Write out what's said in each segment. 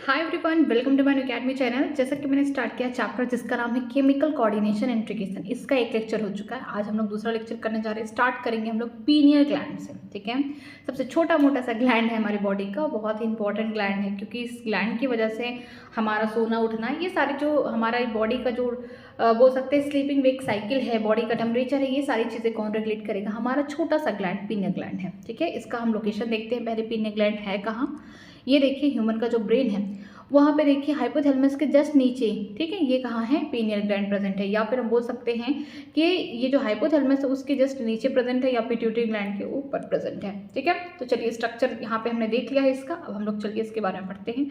Hi everyone, welcome to my academy channel. जैसा कि मैंने स्टार्ट किया चैप्टर जिसका नाम है केमिकल कोऑर्डिनेशन एंड इंटीग्रेशन, इसका एक लेक्चर हो चुका है। आज हम लोग दूसरा लेक्चर करने जा रहे हैं। स्टार्ट करेंगे हम लोग पीनियल ग्लैंड से। ठीक है, सबसे छोटा मोटा सा ग्लैंड है हमारी बॉडी का, बहुत ही इंपॉर्टेंट ग्लैंड है क्योंकि इस ग्लैंड की वजह से हमारा सोना उठना, ये सारे जो हमारा बॉडी का जो बोल सकते हैं स्लीपिंग वेक साइकिल है, बॉडी का टेम्परेचर है, ये सारी चीज़ें कौन रेगुलेट करेगा? हमारा छोटा सा ग्लैंड पीनियल ग्लैंड है। ठीक है, इसका हम लोकेशन देखते हैं। पहले पीनियल ग्लैंड है कहाँ? ये देखिए, ह्यूमन का जो ब्रेन है वहाँ पे देखिए हाइपोथैलेमस के जस्ट नीचे। ठीक है, ये कहाँ है? पीनियल ग्लैंड प्रेजेंट है। या फिर हम बोल सकते हैं कि ये जो हाइपोथैलेमस है उसके जस्ट नीचे प्रेजेंट है या पिट्यूटरी ग्लैंड के ऊपर प्रेजेंट है। ठीक है, तो चलिए स्ट्रक्चर यहाँ पे हमने देख लिया है इसका। अब हम लोग चलिए इसके बारे में पढ़ते हैं।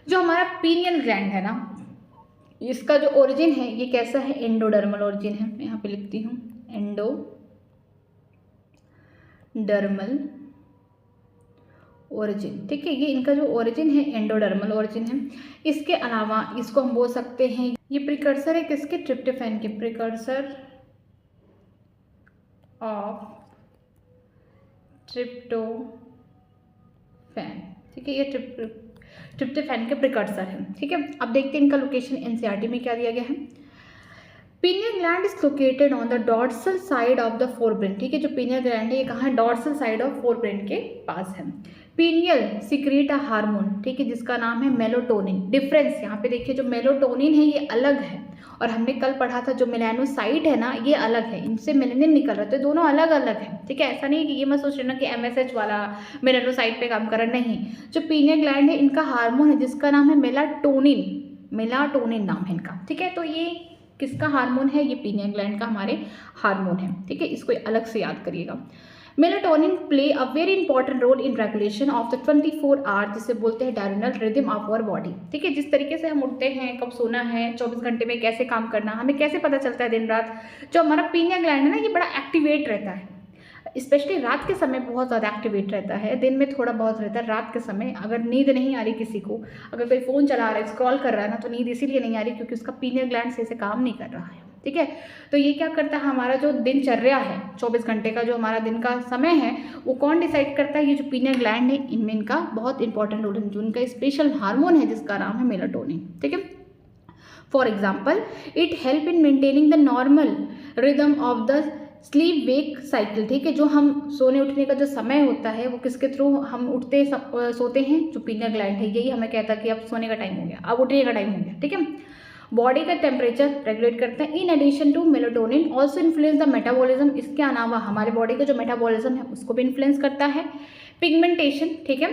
जो हमारा पीनियल ग्लैंड है ना, इसका जो ओरिजिन है ये कैसा है? एंडोडर्मल ओरिजिन है। मैं यहाँ पे लिखती हूँ एंडोडर्मल ओरिजिन। ठीक है, ये इनका जो ओरिजिन है एंडोडर्मल ओरिजिन है। इसके अलावा इसको हम बोल सकते हैं ये प्रिकर्सर है किसके? ट्रिप्टोफैन के। Precursor of tryptophan. ठीक है, ये ट्रिप्टोफैन के प्रिकर्सर है। ठीक है, अब देखते हैं इनका लोकेशन एनसीईआरटी में क्या दिया गया है। Pineal gland is located on the dorsal side of the forebrain. ठीक है, जो पीनियल ग्लैंड है ये कहाँ है? डॉर्सल साइड ऑफ फोरब्रेन के पास है। पीनियल सिक्रीट अ हार्मोन, ठीक है, जिसका नाम है मेलाटोनिन। डिफरेंस यहाँ पे देखिए, जो मेलाटोनिन है ये अलग है और हमने कल पढ़ा था जो मेलानोसाइट है ना ये अलग है, इनसे मेलानिन निकल रहा है, तो दोनों अलग अलग है। ठीक है, ऐसा नहीं कि ये मत सोच लेना कि एमएसएच वाला मेलानोसाइट पे काम कर रहा, नहीं। जो पीनियल ग्लैंड है इनका हार्मोन है जिसका नाम है मेलाटोनिन। मेलाटोनिन नाम है इनका। ठीक है, तो ये किसका हार्मोन है? ये पीनियल ग्लैंड का हमारे हार्मोन है। ठीक है, इसको अलग से याद करिएगा। Melatonin play a very important role in regulation of the 24 hour, जिसे बोलते हैं diurnal rhythm of our body. ठीक है, जिस तरीके से हम उठते हैं, कब सोना है, 24 घंटे में कैसे काम करना, हमें कैसे पता चलता है दिन रात? जो हमारा पीनियल ग्लैंड है ना ये बड़ा एक्टिवेट रहता है, स्पेशली रात के समय बहुत ज़्यादा एक्टिवेट रहता है। दिन में थोड़ा बहुत रहता है, रात के समय अगर नींद नहीं आ रही किसी को, अगर कोई फ़ोन चला रहा है, स्क्रॉल कर रहा है ना, तो नींद इसीलिए नहीं आ रही क्योंकि उसका पीनियल ग्लैंड सही से काम नहीं कर रहा है। ठीक है, तो ये क्या करता है? हमारा जो दिनचर्या है, 24 घंटे का जो हमारा दिन का समय है, वो कौन डिसाइड करता है? ये जो पीनियल ग्लैंड है इनमें इनका बहुत इंपॉर्टेंट रोल है, जो इनका स्पेशल हार्मोन है जिसका नाम है मेलाटोनिन। ठीक है, for example it help in maintaining the normal rhythm of the sleep wake cycle. ठीक है, जो हम सोने उठने का जो समय होता है वो किसके थ्रू हम उठते सोते हैं? जो पीनियल ग्लैंड है यही हमें कहता है कि अब सोने का टाइम हो गया, अब उठने का टाइम हो गया। ठीक है, बॉडी का टेम्परेचर रेगुलेट करते हैं। In addition to melatonin also influence the metabolism, इसके अलावा हमारे बॉडी का जो मेटाबॉलिज्म है उसको भी इन्फ्लुएंस करता है। पिगमेंटेशन, ठीक है,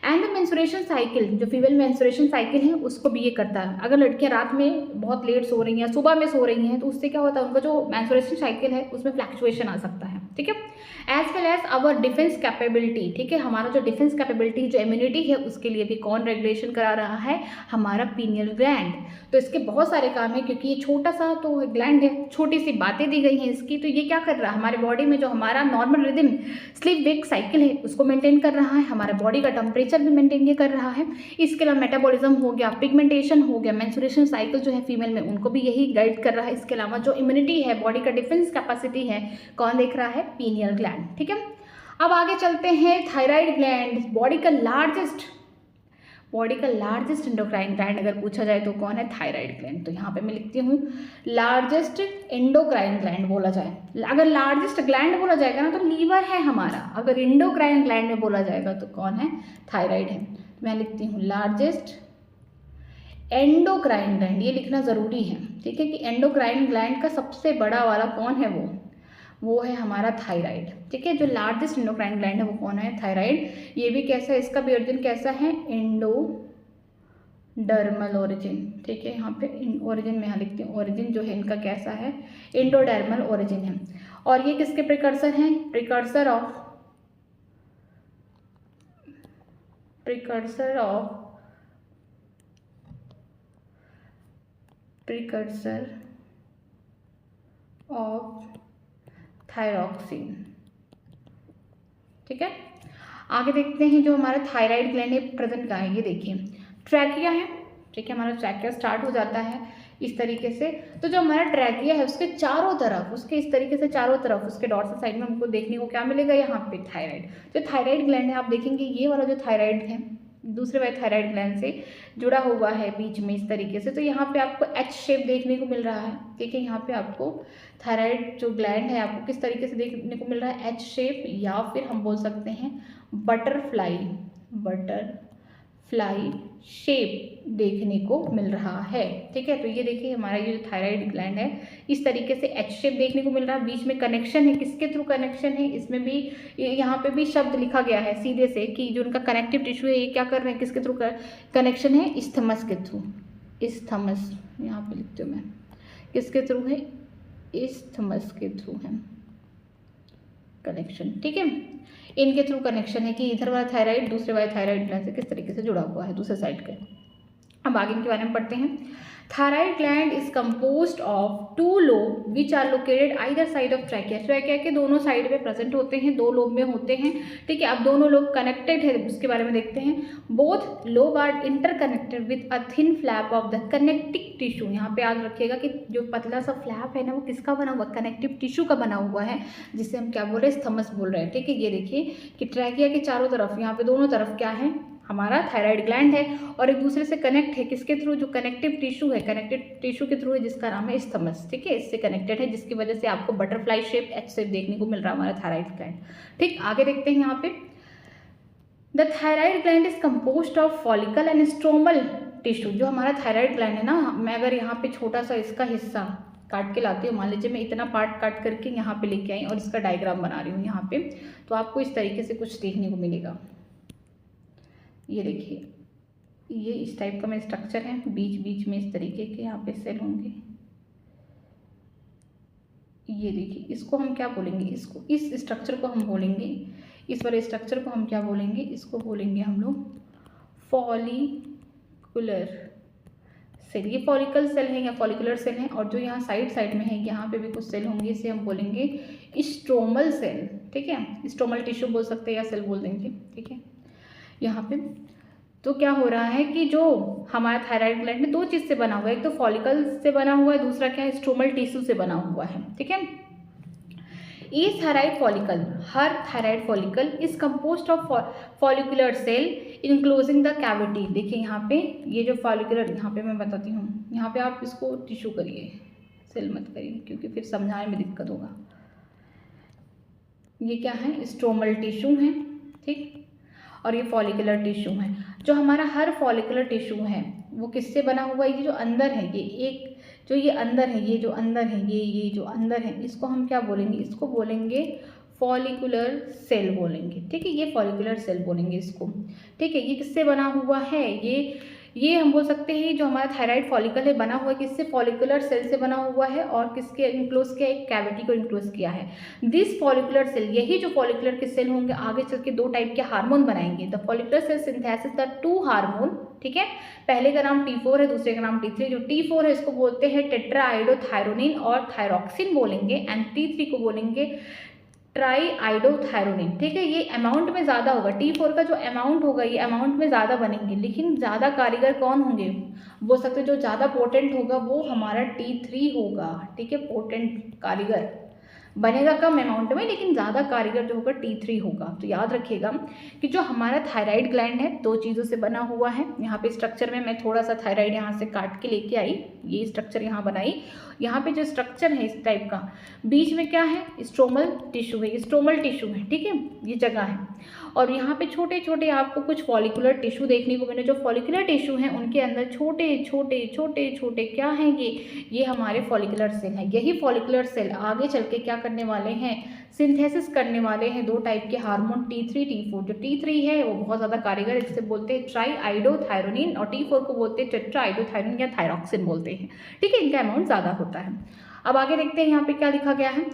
एंड द मेंस्ट्रुएशन साइकिल, जो फीमेल मेंस्ट्रुएशन साइकिल है उसको भी ये करता है। अगर लड़कियां रात में बहुत लेट सो रही हैं, सुबह में सो रही हैं, तो उससे क्या होता है? उनका जो मेंस्ट्रुएशन साइकिल है उसमें फ्लक्चुएशन आ सकता है। ठीक है, as well as our defence capability. ठीक है, हमारा जो डिफेंस कैपेबिलिटी, जो इम्यूनिटी है, उसके लिए भी कौन रेगुलेशन करा रहा है? हमारा पीनियल ग्लैंड। तो इसके बहुत सारे काम है क्योंकि ये छोटा सा तो ग्लैंड है, छोटी सी बातें दी गई हैं इसकी। तो ये क्या कर रहा है? हमारे बॉडी में जो हमारा normal rhythm sleep wake cycle है उसको मेंटेन कर रहा है, हमारे बॉडी का टेम्परेचर भी मेंटेन ये कर रहा है। इसके अलावा मेटाबॉलिज्म हो गया, पिगमेंटेशन हो गया, मेंस्ट्रुएशन साइकिल जो है फीमेल में उनको भी यही गाइड कर रहा है। इसके अलावा जो इम्यूनिटी है, बॉडी का डिफेंस कैपेसिटी है, कौन देख रहा है? Pineal gland. ठीक है, अब आगे चलते हैं। थायराइड ग्लैंड, बॉडी का लार्जेस्ट एंडोक्राइन ग्लैंड अगर पूछा जाए तो कौन है? Thyroid gland. तो यहाँ पे मैं लिखती हूँ लार्जेस्ट एंडोक्राइन ग्लैंड बोला जाए। अगर लार्जेस्ट ग्लैंड बोला जाएगा ना तो लीवर है हमारा, अगर एंडोक्राइन ग्लैंड में बोला जाएगा तो कौन है? थायराइड है। मैं लिखती हूँ लार्जेस्ट एंडोक्राइन ग्लैंड, ये लिखना ज़रूरी है। ठीक है, कि एंडोक्राइन ग्लैंड का सबसे बड़ा वाला कौन है? वो है हमारा थायराइड। ठीक है, जो लार्जेस्ट एंडोक्राइन ग्लैंड है वो कौन है? थायराइड। ये भी कैसा है? इसका भी ओरिजिन कैसा है? Endodermal origin. ठीक है, यहाँ पे ओरिजिन में यहाँ लिखती हूँ, ओरिजिन जो है इनका कैसा है? एंडोडर्मल ओरिजिन है। और ये किसके प्रिकर्सर हैं? Precursor of thyroxine. ठीक है, आगे देखते हैं जो हमारा थायराइड ग्लैंड है प्रेजेंट कहाँ है? ये देखिए ट्रैकिया है। ठीक है, हमारा ट्रैकिया स्टार्ट हो जाता है इस तरीके से। तो जो हमारा ट्रैकिया है उसके चारों तरफ, उसके इस तरीके से चारों तरफ, उसके डॉर्सल साइड में हमको देखने को क्या मिलेगा? यहाँ पे थायराइड। जो थायराइड ग्लैंड है आप देखेंगे ये वाला जो थायराइड है दूसरे वाले थायराइड ग्लैंड से जुड़ा हुआ है बीच में इस तरीके से। तो यहाँ पे आपको एच शेप देखने को मिल रहा है, ठीक है। यहाँ पे आपको थायराइड जो ग्लैंड है आपको किस तरीके से देखने को मिल रहा है, एच शेप, या फिर हम बोल सकते हैं बटरफ्लाई शेप देखने को मिल रहा है, ठीक है। तो ये देखिए हमारा ये जो थायराइड ग्लैंड है इस तरीके से एच शेप देखने को मिल रहा है। बीच में कनेक्शन है, किसके थ्रू कनेक्शन है, इसमें भी यहाँ पे भी शब्द लिखा गया है सीधे से कि जो उनका कनेक्टिव टिश्यू है ये क्या कर रहे हैं, किसके थ्रू कनेक्शन है, इस्थमस के थ्रू। इस्थमस यहाँ पे लिखती हूँ मैं, किसके थ्रू है, इस्थमस के थ्रू है कनेक्शन, ठीक है। इनके थ्रू कनेक्शन है कि इधर वाला थायराइड दूसरे वाले थायराइड ग्लैंड से किस तरीके से जुड़ा हुआ है दूसरे साइड के। अब आगे इनके बारे में पढ़ते हैं। Thyroid gland is composed of 2 lobe which are located either side of trachea. Trachea के दोनों साइड में प्रेजेंट होते हैं, 2 लोब में होते हैं, ठीक है। अब दोनों लोब कनेक्टेड है, उसके बारे में देखते हैं। Both lobe are interconnected with a thin flap of the connective tissue. यहाँ पे याद रखिएगा कि जो पतला सा फ्लैप है ना वो किसका बना हुआ, कनेक्टिव टिश्यू का बना हुआ है, जिसे हम क्या बोल रहे हैं, स्थमस बोल रहे हैं, ठीक है। ये देखिए कि ट्रैकिया के चारों तरफ, यहाँ पे दोनों तरफ क्या है, हमारा थायराइड ग्लैंड है और एक दूसरे से कनेक्ट है, किसके थ्रू, जो कनेक्टिव टिश्यू है, कनेक्टिव टिश्यू के थ्रू है जिसका नाम है स्थमस, ठीक है। इससे कनेक्टेड है जिसकी वजह से आपको बटरफ्लाई शेप, एच शेप देखने को मिल रहा है हमारा थायराइड ग्लैंड, ठीक। आगे देखते हैं यहाँ पे, the thyroid gland is composed of follicle and stromal tissue. जो हमारा थायराइड ग्लैंड है ना, मैं अगर यहाँ पे छोटा सा इसका हिस्सा काट के लाती हूँ, मान लीजिए मैं इतना पार्ट काट करके यहाँ पे लेके आई और इसका डायग्राम बना रही हूँ यहाँ पे, तो आपको इस तरीके से कुछ देखने को मिलेगा। ये देखिए, ये इस टाइप का मेरा स्ट्रक्चर है, बीच बीच में इस तरीके के यहाँ पे सेल होंगे। ये देखिए, इसको हम क्या बोलेंगे, इसको, इस स्ट्रक्चर को हम बोलेंगे, इस वाले स्ट्रक्चर को हम क्या बोलेंगे, इसको बोलेंगे हम लोग फॉलिकुलर सेल। ये फॉलिकल सेल है या फॉलिकुलर सेल है, और जो यहाँ साइड साइड में है यहाँ पे भी कुछ सेल होंगे, इसे हम बोलेंगे स्ट्रोमल सेल, ठीक है। स्ट्रोमल टिश्यू बोल सकते हैं या सेल बोल देंगे, ठीक है। यहाँ पे तो क्या हो रहा है कि जो हमारा थायराइड ग्लैंड में 2 चीज़ से बना हुआ है, एक तो फॉलिकल से बना हुआ है, दूसरा क्या है, स्ट्रोमल टिश्यू से बना हुआ है, ठीक है। ईच थायराइड फॉलिकल, हर thyroid follicle is composed of follicular cell enclosing the cavity. देखिए यहाँ पे ये जो फॉलिकुलर, यहाँ पे मैं बताती हूँ, यहाँ पे आप इसको टिश्यू करिए, सेल मत करिए क्योंकि फिर समझाने में दिक्कत होगा। ये क्या है, स्ट्रोमल टिश्यू है, ठीक, और ये फॉलिकुलर टिश्यू है। जो हमारा हर फॉलिकुलर टिश्यू है वो किससे बना हुआ है, ये जो अंदर है, ये एक जो ये अंदर है, ये जो अंदर है, ये जो अंदर है, इसको हम क्या बोलेंगे, इसको बोलेंगे फॉलिकुलर सेल बोलेंगे, ठीक है। ये फॉलिकुलर सेल बोलेंगे इसको, ठीक है। ये किससे बना हुआ है, ये हम बोल सकते हैं जो हमारा थायराइड फॉलिकल है बना हुआ है किससे, फॉलिकुलर सेल से बना हुआ है, और किसके इंक्लोज किया, एक कैविटी को इंक्लोज किया है। दिस फॉलिकुलर सेल, यही जो फॉलिकुलर के सेल होंगे आगे चल के 2 टाइप के हार्मोन बनाएंगे। The follicular cell synthesis the 2 hormone, ठीक है। पहले का नाम T4 है, दूसरे का नाम T3। जो T4 है इसको बोलते हैं टेट्राआइडोथायरोनिन और थायरॉक्सिन बोलेंगे, एंड T3 को बोलेंगे ट्राईआइडोथायरोनिन, ठीक है। ये अमाउंट में ज़्यादा होगा, T4 का जो अमाउंट होगा ये अमाउंट में ज़्यादा बनेंगे, लेकिन ज़्यादा कारीगर कौन होंगे, बोल सकते हैं जो ज़्यादा पोटेंट होगा वो हमारा T3 होगा, ठीक है। पोटेंट कारीगर बनेगा कम अमाउंट में, लेकिन ज़्यादा कारीगर जो होगा T3 होगा। तो याद रखिएगा कि जो हमारा थायराइड ग्लैंड है 2 चीज़ों से बना हुआ है। यहाँ पे स्ट्रक्चर में मैं थोड़ा सा थायराइड यहाँ से काट के लेके आई, ये स्ट्रक्चर यहाँ बनाई। यहाँ पे जो स्ट्रक्चर है इस टाइप का, बीच में क्या है, स्ट्रोमल टिश्यू है, स्ट्रोमल टिश्यू है, ठीक है, ये जगह है। और यहाँ पे छोटे छोटे आपको कुछ फॉलिकुलर टिश्यू देखने को मिले। जो फॉलिकुलर टिश्यू हैं उनके अंदर छोटे छोटे छोटे छोटे क्या हैं, ये हमारे फॉलिकुलर सेल हैं। यही फॉलिकुलर सेल आगे चल के क्या करने वाले हैं, सिंथेसिस करने वाले हैं 2 टाइप के हार्मोन T3 T4। जो T3 है वो बहुत ज़्यादा कारीगर, जिसे बोलते हैं ट्राईआइडोथायरोनिन, और T4 को बोलते हैं टेट्राआइडोथायरोनिन या थायरॉक्सिन बोलते हैं, ठीक है। इनका अमाउंट ज़्यादा होता है। अब आगे देखते हैं यहाँ पे क्या लिखा गया है।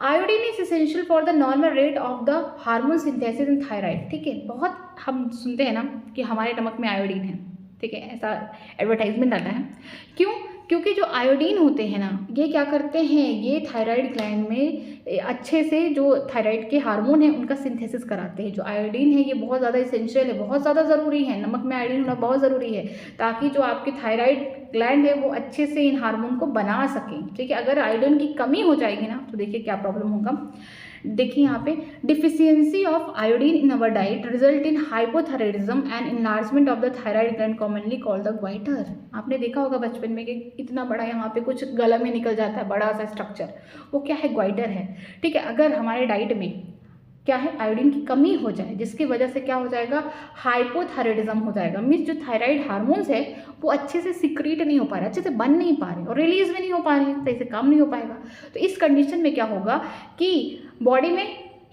Iodine is essential for the normal rate of the hormone synthesis in thyroid, ठीक है। बहुत हम सुनते हैं ना कि हमारे नमक में आयोडीन है, ठीक है, ऐसा एडवर्टाइजमेंट आता है। क्यों, क्योंकि जो आयोडीन होते हैं ना ये क्या करते हैं, ये थायराइड ग्लैंड में अच्छे से जो थायराइड के हार्मोन हैं उनका सिंथेसिस कराते हैं। जो आयोडीन है ये बहुत ज़्यादा इसेंशियल है, बहुत ज़्यादा ज़रूरी है, नमक में आयोडीन होना बहुत ज़रूरी है, ताकि जो आपके थायराइड ग्लैंड है वो अच्छे से इन हार्मोन को बना सकें, ठीक है। अगर आयोडीन की कमी हो जाएगी ना तो देखिए क्या प्रॉब्लम होगा। देखिए यहाँ पे, deficiency of iodine in our diet result in hypothyroidism and enlargement of the thyroid gland commonly called the goitre. आपने देखा होगा बचपन में कि इतना बड़ा यहाँ पे कुछ गला में निकल जाता है, बड़ा सा स्ट्रक्चर, वो क्या है, ग्वाइटर है। ठीक है, अगर हमारे डाइट में क्या है, आयोडीन की कमी हो जाए, जिसकी वजह से क्या हो जाएगा, हाइपोथायराइडिज्म हो जाएगा। मीन्स जो थायराइड हार्मोन्स है वो अच्छे से सिक्रीट नहीं हो पा रहे, अच्छे से बन नहीं पा रहे और रिलीज भी नहीं हो पा रहे हैं, सही से काम नहीं हो पाएगा। तो इस कंडीशन में क्या होगा कि बॉडी में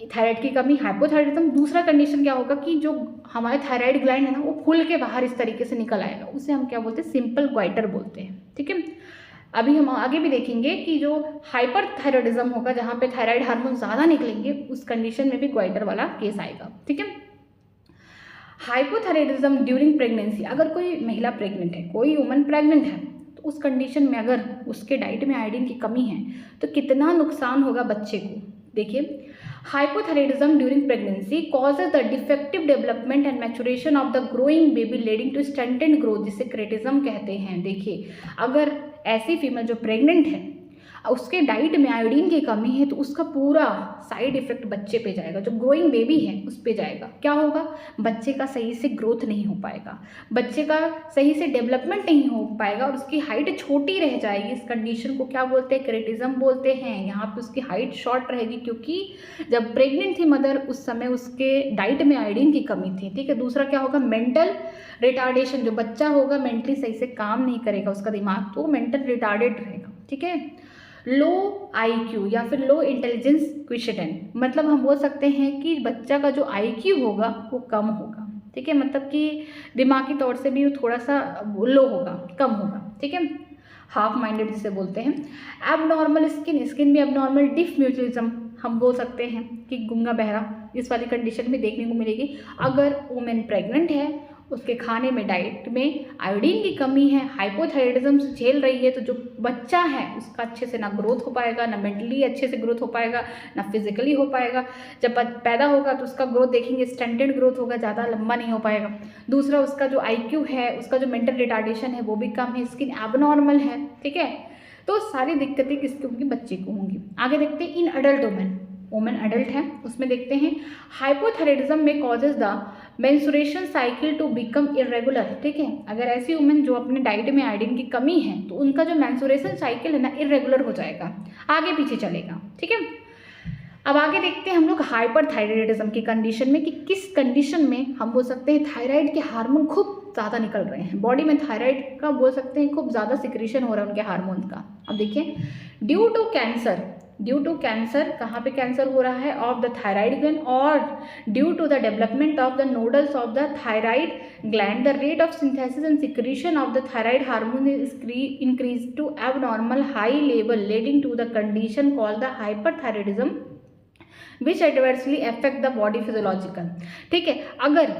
थायराइड की कमी, हाइपोथायराइडिज्म। दूसरा कंडीशन क्या होगा कि जो हमारे थायराइड ग्लैंड है ना, वो फूल के बाहर इस तरीके से निकल आएगा, उसे हम क्या बोलते हैं, सिंपल ग्वाइटर बोलते हैं। ठीक है, अभी हम आगे भी देखेंगे कि जो हाइपर थायराइडिज्म होगा, जहाँ पे थायराइड हार्मोन ज़्यादा निकलेंगे, उस कंडीशन में भी ग्वाइटर वाला केस आएगा। ठीक है, हाइपोथायराइडिज्म ड्यूरिंग प्रेगनेंसी, अगर कोई महिला प्रेग्नेंट है, कोई वुमन प्रेग्नेंट है, तो उस कंडीशन में अगर उसके डाइट में आयोडीन की कमी है तो कितना नुकसान होगा बच्चे को। देखिए, hypothyroidism during pregnancy causes the defective development and maturation of the growing baby leading to stunted growth, जिसे क्रेटिज्म कहते हैं। देखिए, अगर ऐसी फीमेल जो प्रेग्नेंट है उसके डाइट में आयोडीन की कमी है तो उसका पूरा साइड इफेक्ट बच्चे पे जाएगा, जो ग्रोइंग बेबी है उस पे जाएगा। क्या होगा, बच्चे का सही से ग्रोथ नहीं हो पाएगा, बच्चे का सही से डेवलपमेंट नहीं हो पाएगा और उसकी हाइट छोटी रह जाएगी। इस कंडीशन को क्या बोलते हैं, क्रेटिज्म बोलते हैं। यहाँ पे उसकी हाइट शॉर्ट रहेगी क्योंकि जब प्रेग्नेंट थी मदर उस समय उसके डाइट में आयोडीन की कमी थी। ठीक है, दूसरा क्या होगा, मेंटल रिटार्डेशन, जो बच्चा होगा मेंटली सही से काम नहीं करेगा, उसका दिमाग तो मेंटल रिटार्डेड रहेगा। ठीक है, लो IQ या फिर लो इंटेलिजेंस क्वेश्चन, मतलब हम बोल सकते हैं कि बच्चा का जो IQ होगा वो कम होगा। ठीक है, मतलब कि दिमागी तौर से भी वो थोड़ा सा लो होगा, कम होगा। ठीक है, हाफ माइंडेड जिसे बोलते हैं। एबनॉर्मल स्किन, स्किन भी एबनॉर्मल। डिफ म्यूचुअलिज्म, हम बोल सकते हैं कि गूंगा बहरा, इस वाली कंडीशन भी देखने को मिलेगी। अगर वुमेन प्रेग्नेंट है, उसके खाने में, डाइट में आयोडीन की कमी है, हाइपोथायराइडिज्म से झेल रही है, तो जो बच्चा है उसका अच्छे से ना ग्रोथ हो पाएगा, ना मेंटली अच्छे से ग्रोथ हो पाएगा, ना फिजिकली हो पाएगा। जब पैदा होगा तो उसका ग्रोथ देखेंगे स्टंटेड ग्रोथ होगा, ज़्यादा लंबा नहीं हो पाएगा। दूसरा, उसका जो IQ है, उसका जो मेंटल रिटार्डेशन है वो भी कम है, स्किन एबनॉर्मल है। ठीक है, तो सारी दिक्कतें किसकी होंगी, बच्चे को होंगी। आगे देखते हैं इन अडल्ट वुमेन अडल्ट है, उसमें देखते हैं हाइपोथायराइडिज्म में causes the menstruation cycle to become irregular. ठीक है, अगर ऐसी वुमेन जो अपने डाइट में आयोडीन की कमी है तो उनका जो मेंस्ट्रुएशन साइकिल है ना, इरेगुलर हो जाएगा, आगे पीछे चलेगा। ठीक है, अब आगे देखते हैं हम लोग हाइपर थायराइडिज्म की कंडीशन में कि किस कंडीशन में हम बोल सकते हैं थायराइड के हार्मोन खूब ज़्यादा निकल रहे हैं, बॉडी में थायराइड का बोल सकते हैं खूब ज़्यादा सिक्रीशन हो रहा है उनके हार्मोन का। अब देखिए, ड्यू टू कैंसर, कहाँ पे कैंसर हो रहा है, ऑफ द थायराइड ग्लैंड, और due to the development of the nodules of the thyroid gland, the rate of synthesis and secretion of the thyroid hormone is increase to abnormal high level leading to the condition called the hyperthyroidism which adversely affect the body physiological. ठीक है, अगर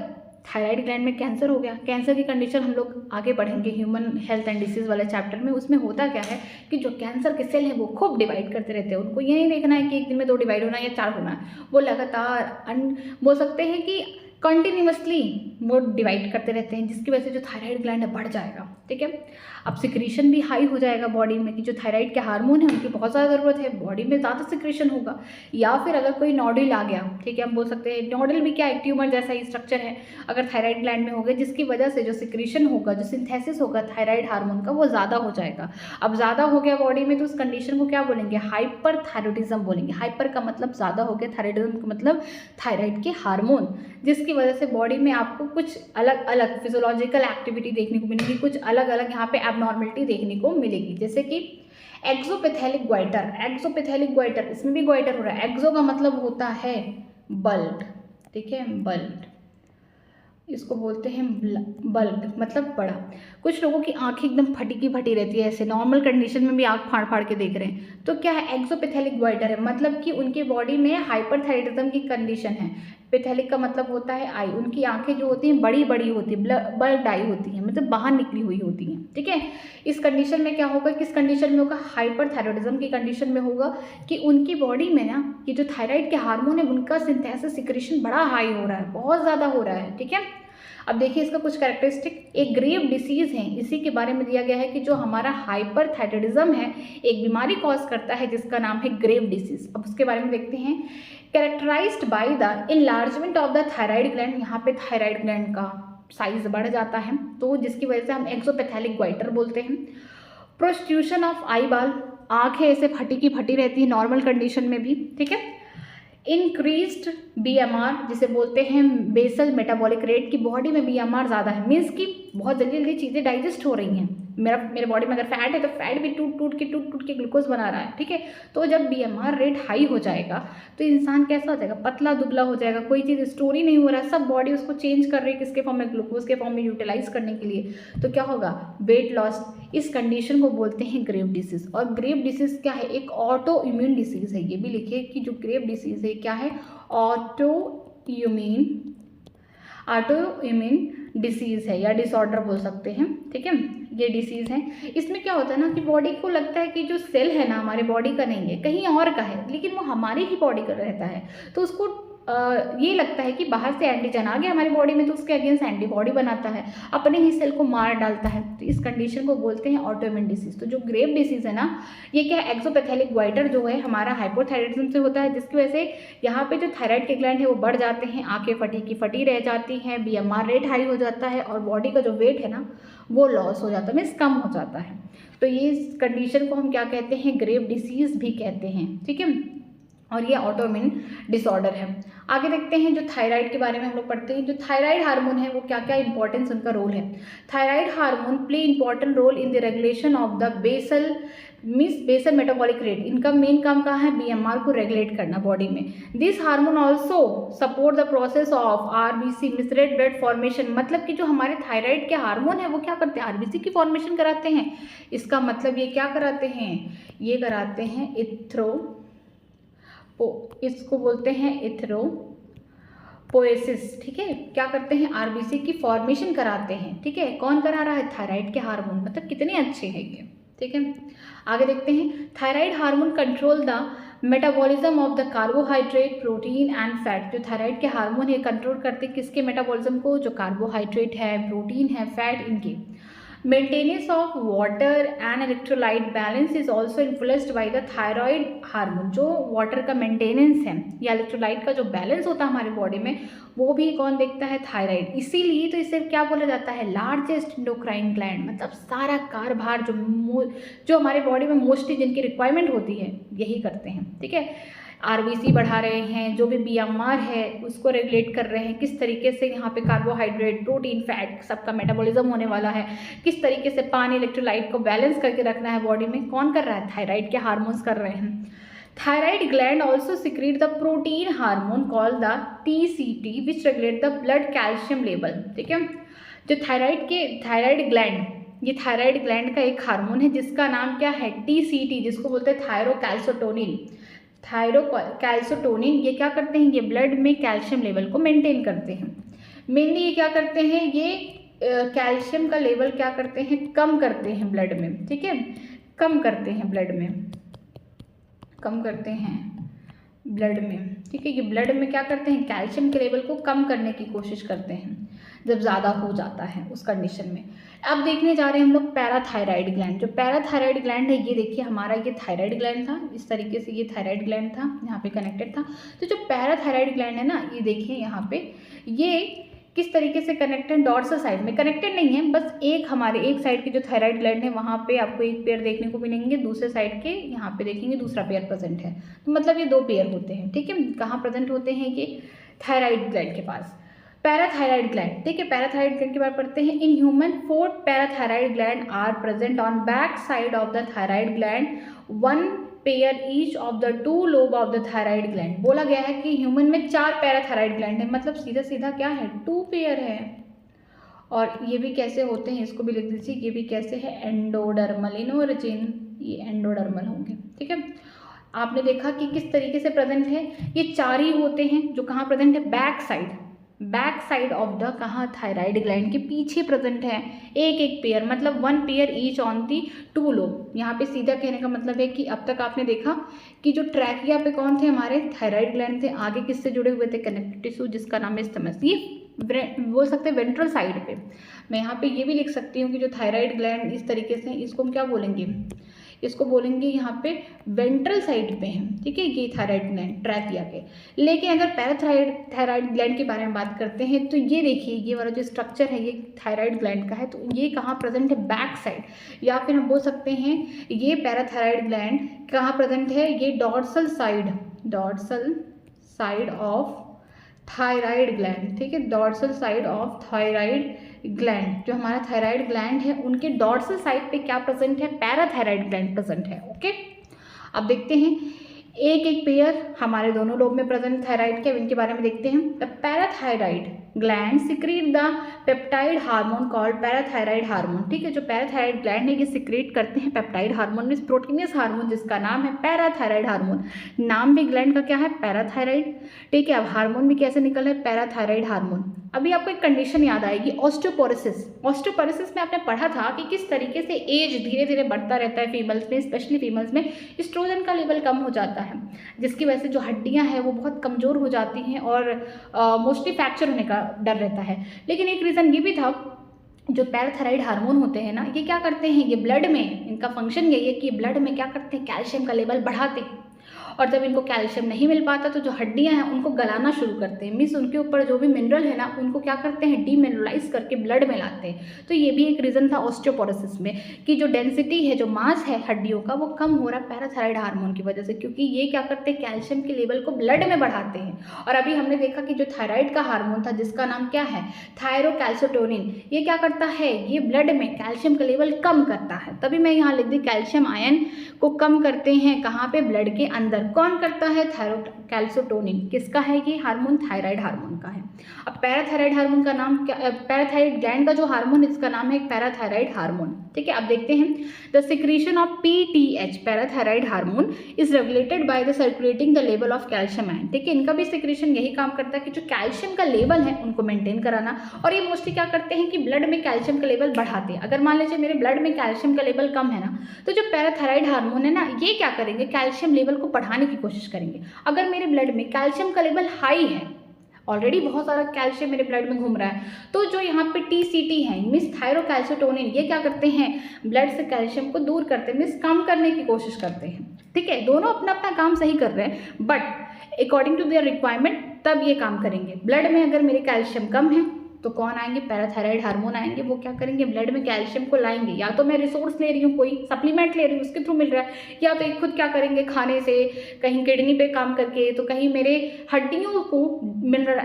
thyroid gland में cancer हो गया, cancer की condition हम लोग आगे बढ़ेंगे ह्यूमन हेल्थ एंड डिसीज वाले चैप्टर में। उसमें होता क्या है कि जो कैंसर के सेल हैं वो खूब डिवाइड करते रहते हैं, उनको ये नहीं देखना है कि एक दिन में 2 डिवाइड होना है या 4 होना है, वो लगातार बोल सकते हैं कि कंटिन्यूसली वो डिवाइड करते रहते हैं, जिसकी वजह से जो थायराइड ग्लैंड है बढ़ जाएगा। ठीक है, अब सिक्रीशन भी हाई हो जाएगा बॉडी में कि जो थायराइड के हार्मोन है उनकी बहुत ज़्यादा ज़रूरत है, बॉडी में ज़्यादा सिक्रीशन होगा। या फिर अगर कोई नोडल आ गया, ठीक है, हम बोल सकते हैं नोडल भी क्या, एक ट्यूमर जैसा ही स्ट्रक्चर है, अगर थायराइड ग्लैंड में हो गया, जिसकी वजह से जो सिक्रीशन होगा, जो सिंथेसिस होगा थायराइड हार्मोन का, वो ज़्यादा हो जाएगा। अब ज़्यादा हो गया बॉडी में तो उस कंडीशन को क्या बोलेंगे, हाइपर थायराइडिज्म बोलेंगे। हाइपर का मतलब ज़्यादा हो गया, थायराइडिज्म का मतलब थायराइड के हार्मोन, जिसकी वजह से बॉडी में आपको कुछ अलग अलग फिजियोलॉजिकल एक्टिविटी देखने को मिलेगी, कुछ अलग अलग यहाँ पे एबनॉर्मलिटी देखने को मिलेगी। जैसे कि एक्सोपैथेलिक ग्वाइटर, इसमें भी ग्वाइटर हो रहा है। एक्सो का मतलब होता है बल्ड, ठीक है, बल्ड, इसको बोलते हैं बल्ब, मतलब बड़ा। कुछ लोगों की आंखें एकदम फटी की फटी रहती है, ऐसे नॉर्मल कंडीशन में भी आंख फाड़ फाड़ के देख रहे हैं, तो क्या है, एक्सोपैथेलिक ग्वाइटर है, मतलब कि उनके बॉडी में हाइपरथायराइडिज्म की कंडीशन है। पैथेलिक का मतलब होता है आई, उनकी आंखें जो होती हैं बड़ी बड़ी होती है, बल्ड आई होती हैं, मतलब बाहर निकली हुई होती हैं। ठीक है, इस कंडीशन में क्या होगा, किस कंडीशन में होगा, हाइपरथायराइडिज्म की कंडीशन में होगा कि उनकी बॉडी में ना ये जो थायराइड के हार्मोन है उनका सिंथेसिस सिक्रीशन बड़ा हाई हो रहा है, बहुत ज़्यादा हो रहा है। ठीक है, अब देखिए इसका कुछ कैरेक्टरिस्टिक, एक ग्रेव डिसीज़ है, इसी के बारे में दिया गया है कि जो हमारा हाइपरथायराइडिज्म है एक बीमारी कॉज करता है जिसका नाम है ग्रेव डिसीज़। अब उसके बारे में देखते हैं। Characterised by the enlargement of the thyroid gland, यहाँ पे थायराइड ग्लैंड का साइज बढ़ जाता है तो जिसकी वजह से हम एक्सोपैथेलिक ग्वाइटर बोलते हैं। प्रोस्टिट्यूशन ऑफ आई बाल, आँखें ऐसे फटी की फटी रहती है नॉर्मल कंडीशन में भी, ठीक है। इंक्रीज्ड BMR, जिसे बोलते हैं बेसल मेटाबॉलिक रेट, की बॉडी में BMR ज़्यादा है, मीन्स कि बहुत जल्दी जल्दी चीज़ें डाइजेस्ट हो रही हैं। मेरे बॉडी में अगर फैट है तो फैट भी टूट टूट के ग्लूकोज बना रहा है, ठीक है। तो जब BMR रेट हाई हो जाएगा तो इंसान कैसा हो जाएगा, पतला दुबला हो जाएगा, कोई चीज़ स्टोर ही नहीं हो रहा है, सब बॉडी उसको चेंज कर रही है किसके फॉर्म में, ग्लूकोज के फॉर्म में यूटिलाइज करने के लिए। तो क्या होगा, वेट लॉस। इस कंडीशन को बोलते हैं ग्रेव डिसीज़। और ग्रेव डिसीज़ क्या है, एक ऑटो इम्यून डिसीज़ है। ये भी लिखिए कि जो ग्रेव डिसीज़ है क्या है, ऑटो इम्यून डिसीज़ है या डिसऑर्डर बोल सकते हैं, ठीक है। ये डिसीज़ है। इसमें क्या होता है ना कि बॉडी को लगता है कि जो सेल है ना हमारे बॉडी का नहीं है, कहीं और का है, लेकिन वो हमारी ही बॉडी का रहता है। तो उसको ये लगता है कि बाहर से एंटीजन आ गया हमारी बॉडी में तो उसके अगेंस्ट एंटीबॉडी बनाता है, अपने ही सेल को मार डालता है। तो इस कंडीशन को बोलते हैं ऑटोइम्यून डिसीज़। तो जो ग्रेव डिसीज़ है ना, ये क्या है, एक्सोपैथेलिक ग्वाइटर जो है हमारा हाइपोथायराइडिज्म से होता है, जिसकी वजह से यहाँ पे जो थायराइड के ग्लैंड है वो बढ़ जाते हैं, आंखें फटी की फटी रह जाती हैं, BMR रेट हाई हो जाता है और बॉडी का जो वेट है ना वो लॉस हो जाता है, मीन्स कम हो जाता है। तो ये इस कंडीशन को हम क्या कहते हैं, ग्रेव डिसीज़ भी कहते हैं, ठीक है। और ये ऑटोइम्यून डिसऑर्डर है। आगे देखते हैं, जो थायराइड के बारे में हम लोग पढ़ते हैं। जो थायराइड हार्मोन है वो क्या क्या इंपॉर्टेंस उनका रोल है। Thyroid hormone play important role in the regulation of the basal metabolic rate. इनका मेन काम कहाँ है, BMR को रेगुलेट करना बॉडी में। This hormone also support the process of RBC means red blood formation. मतलब कि जो हमारे थायराइड के हार्मोन है वो क्या करते हैं, RBC की फॉर्मेशन कराते हैं। इसका मतलब ये क्या कराते हैं, ये कराते हैं इसको बोलते हैं इथेरोपोएसिस, ठीक है। क्या करते हैं, RBC की फॉर्मेशन कराते हैं, ठीक है। कौन करा रहा है, थायराइड के हार्मोन। मतलब कितने अच्छे हैं ये, ठीक है। आगे देखते हैं, thyroid hormone control the metabolism of the carbohydrate, protein and fat. जो थायराइड के हार्मोन है कंट्रोल करते हैं किसके मेटाबॉलिज्म को, जो कार्बोहाइड्रेट है, प्रोटीन है, फैट, इनके। Maintenance of water and electrolyte balance is also influenced by the thyroid hormone। जो वाटर का मेंटेनेंस है या इलेक्ट्रोलाइट का जो बैलेंस होता है हमारे बॉडी में वो भी कौन देखता है, थायराइड। इसीलिए तो इसे क्या बोला जाता है, लार्जेस्ट इंडोक्राइन ग्लैंड। मतलब सारा कारभार जो हमारे बॉडी में मोस्टली जिनकी रिक्वायरमेंट होती है यही करते हैं, ठीक है। RBC बढ़ा रहे हैं, जो भी BMR है उसको रेगुलेट कर रहे हैं, किस तरीके से यहाँ पे कार्बोहाइड्रेट, प्रोटीन, फैट सबका मेटाबॉलिज्म होने वाला है, किस तरीके से पानी, इलेक्ट्रोलाइट को बैलेंस करके रखना है बॉडी में, कौन कर रहा है, थायराइड के हार्मोन्स कर रहे हैं। Thyroid gland also secrete the protein hormone called the TCT which regulate the blood calcium level, ठीक है। जो थायराइड ग्लैंड, ये थायराइड ग्लैंड का एक हार्मोन है जिसका नाम क्या है, TCT, जिसको बोलते हैं थायरोकैल्सिटोनिन। थायरोकैल्सिटोनिन ये क्या करते हैं, ये ब्लड में कैल्शियम लेवल को मेंटेन करते हैं। मेनली ये क्या करते हैं, ये कैल्शियम का लेवल क्या करते हैं, कम करते हैं ब्लड में, ठीक है। कम करते हैं ब्लड में, ठीक है। ये ब्लड में क्या करते हैं, कैल्शियम के लेवल को कम करने की कोशिश करते हैं जब ज़्यादा हो जाता है उस कंडीशन में। अब देखने जा रहे हैं हम लोग पैराथायराइड ग्लैंड। जो पैराथायराइड ग्लैंड है ये देखिए, हमारा ये थायराइड ग्लैंड था, इस तरीके से ये थायराइड ग्लैंड था, यहाँ पे कनेक्टेड था। तो जो पैराथायराइड ग्लैंड है ना, ये देखिए यहाँ पे ये किस तरीके से कनेक्टेड, डॉर्सल साइड में कनेक्टेड नहीं है, बस एक हमारे एक साइड की जो थायराइड ग्लैंड है वहाँ पे आपको एक पेयर देखने को मिलेंगे, दूसरे साइड के यहाँ पे देखेंगे दूसरा पेयर प्रेजेंट है। तो मतलब ये 2 पेयर होते हैं, ठीक है। कहाँ प्रेजेंट होते हैं, ये थायराइड ग्लैंड के पास। पैराथायराइड ग्लैंड, ठीक है। पैराथायराइड ग्लैंड के बारे में पढ़ते हैं। In human 4 parathyroid gland are present on back side of the thyroid gland, 1 pair each of the 2 lobe of the thyroid gland. बोला गया है कि ह्यूमन में 4 पैराथायराइड ग्लैंड है, मतलब सीधा सीधा क्या है, 2 पेयर है। और ये भी कैसे होते हैं, इसको भी लिख दीजिए, ये भी कैसे है, एंडोडर्मल इन ओरिजिन, ये एंडोडर्मल होंगे, ठीक है। आपने देखा कि किस तरीके से प्रेजेंट है, ये 4 ही होते हैं जो कहाँ प्रेजेंट है, बैक साइड ऑफ द कहाँ, थायराइड ग्लैंड के पीछे प्रेजेंट है एक एक पेयर, मतलब 1 pair each on the 2 lobe. यहाँ पे सीधा कहने का मतलब है कि अब तक आपने देखा कि जो ट्रैकिया पे कौन थे, हमारे थायराइड ग्लैंड थे, आगे किससे जुड़े हुए थे, कनेक्टिव टिश्यू जिसका नाम है स्थमस। ये बोल सकते हैं वेंट्रल साइड पे। मैं यहाँ पे ये भी लिख सकती हूँ कि जो थायराइड ग्लैंड इस तरीके से, इसको हम क्या बोलेंगे, इसको बोलेंगे यहाँ पे वेंट्रल साइड पे है, ठीक है, ये थायराइड ग्लैंड ट्रैकिया के। लेकिन अगर थायराइड ग्लैंड के बारे में बात करते हैं तो ये देखिए, ये वाला जो स्ट्रक्चर है ये थायराइड ग्लैंड का है, तो ये कहाँ प्रेजेंट है, बैक साइड, या फिर हम बोल सकते हैं ये पैराथायराइड ग्लैंड कहाँ प्रेजेंट है, ये dorsal side of thyroid gland, ठीक है, dorsal side of thyroid gland. जो हमारा थायराइड ग्लैंड है उनके डॉर्सल साइड पे क्या प्रेजेंट है, पैराथायराइड ग्लैंड प्रेजेंट है। ओके, अब देखते हैं एक एक पेयर हमारे दोनों लोब में प्रेजेंट थायराइड के, इनके बारे में देखते हैं। The parathyroid gland secrete the peptide hormone called parathyroid hormone, ठीक है, जो पैराथायराइड ग्लैंड है ये सिक्रीट करते हैं peptide hormone, means proteinaceous hormone जिसका नाम है पैराथायराइड हार्मोन। नाम भी ग्लैंड का क्या है, पैराथायराइड, ठीक है। अब हार्मोन भी कैसे निकल रहा है, पैराथायराइड हार्मोन। अभी आपको एक कंडीशन याद आएगी, ऑस्टियोपोरोसिस में आपने पढ़ा था कि किस तरीके से एज धीरे धीरे बढ़ता रहता है फीमेल्स में, स्पेशली फीमेल्स में एस्ट्रोजन का लेवल कम हो जाता है, जिसकी वजह से जो हड्डियां हैं वो बहुत कमज़ोर हो जाती हैं और मोस्टली फ्रैक्चर होने का डर रहता है। लेकिन एक रीज़न ये भी था, जो पैराथायराइड हार्मोन होते हैं ना, ये क्या करते हैं, ये ब्लड में, इनका फंक्शन यही है कि ब्लड में क्या करते हैं, कैल्शियम का लेवल बढ़ाते हैं, और जब इनको कैल्शियम नहीं मिल पाता तो जो हड्डियां हैं उनको गलाना शुरू करते हैं, मीन्स उनके ऊपर जो भी मिनरल है ना उनको क्या करते हैं, डीमिनरलाइज करके ब्लड में लाते हैं। तो ये भी एक रीज़न था ऑस्टियोपोरोसिस में कि जो डेंसिटी है, जो मास है हड्डियों का, वो कम हो रहा है पैराथायराइड हार्मोन की वजह से, क्योंकि ये क्या करते हैं, कैल्शियम के लेवल को ब्लड में बढ़ाते हैं। और अभी हमने देखा कि जो थायराइड का हार्मोन था जिसका नाम क्या है, थायरोकैल्सिटोनिन, ये क्या करता है, ये ब्लड में कैल्शियम का लेवल कम करता है। तभी मैं यहाँ लिख दी, कैल्शियम आयन को कम करते हैं कहाँ पे, ब्लड के अंदर। कौन करता है, थायरोकैल्सिटोनिन। किसका है ये हार्मोन, थायराइड हार्मोन का है। अब पैराथायराइड हार्मोन का नाम क्या, पैराथायराइड ग्लैंड का जो हार्मोन इसका नाम है पैराथायराइड हार्मोन, ठीक है। अब देखते हैं, the secretion of PTH parathyroid hormone is regulated by the circulating the level of calcium ion, ठीक है। इनका भी सिक्रीशन यही काम करता है कि जो कैल्शियम का लेवल है उनको मेंटेन कराना, और ये मोस्टली क्या करते हैं कि ब्लड में कैल्शियम का लेवल बढ़ाते हैं। अगर मान लीजिए मेरे ब्लड में कैल्शियम का लेवल कम है ना, तो जो पैराथायराइड हार्मोन है ना, ये क्या करेंगे, कैल्शियम लेवल को बढ़ाने की कोशिश करेंगे। अगर मेरे ब्लड में कैल्शियम का लेवल हाई है, ऑलरेडी बहुत सारा कैल्शियम मेरे ब्लड में घूम रहा है, तो जो यहाँ पे टीसीटी है, मीन्स थायरोकैल्सिटोनिन, ये क्या करते हैं, ब्लड से कैल्शियम को दूर करते हैं, मीन्स कम करने की कोशिश करते हैं, ठीक है। दोनों अपना अपना काम सही कर रहे हैं, but according to their requirement तब ये काम करेंगे। ब्लड में अगर मेरे कैल्शियम कम है तो कौन आएंगे, पैराथायराइड हार्मोन आएंगे, वो क्या करेंगे, ब्लड में कैल्शियम को लाएंगे। या तो मैं रिसोर्स ले रही हूँ, कोई सप्लीमेंट ले रही हूँ, उसके थ्रू मिल रहा है, या तो खुद क्या करेंगे, खाने से, कहीं किडनी पे काम करके, तो कहीं मेरे हड्डियों को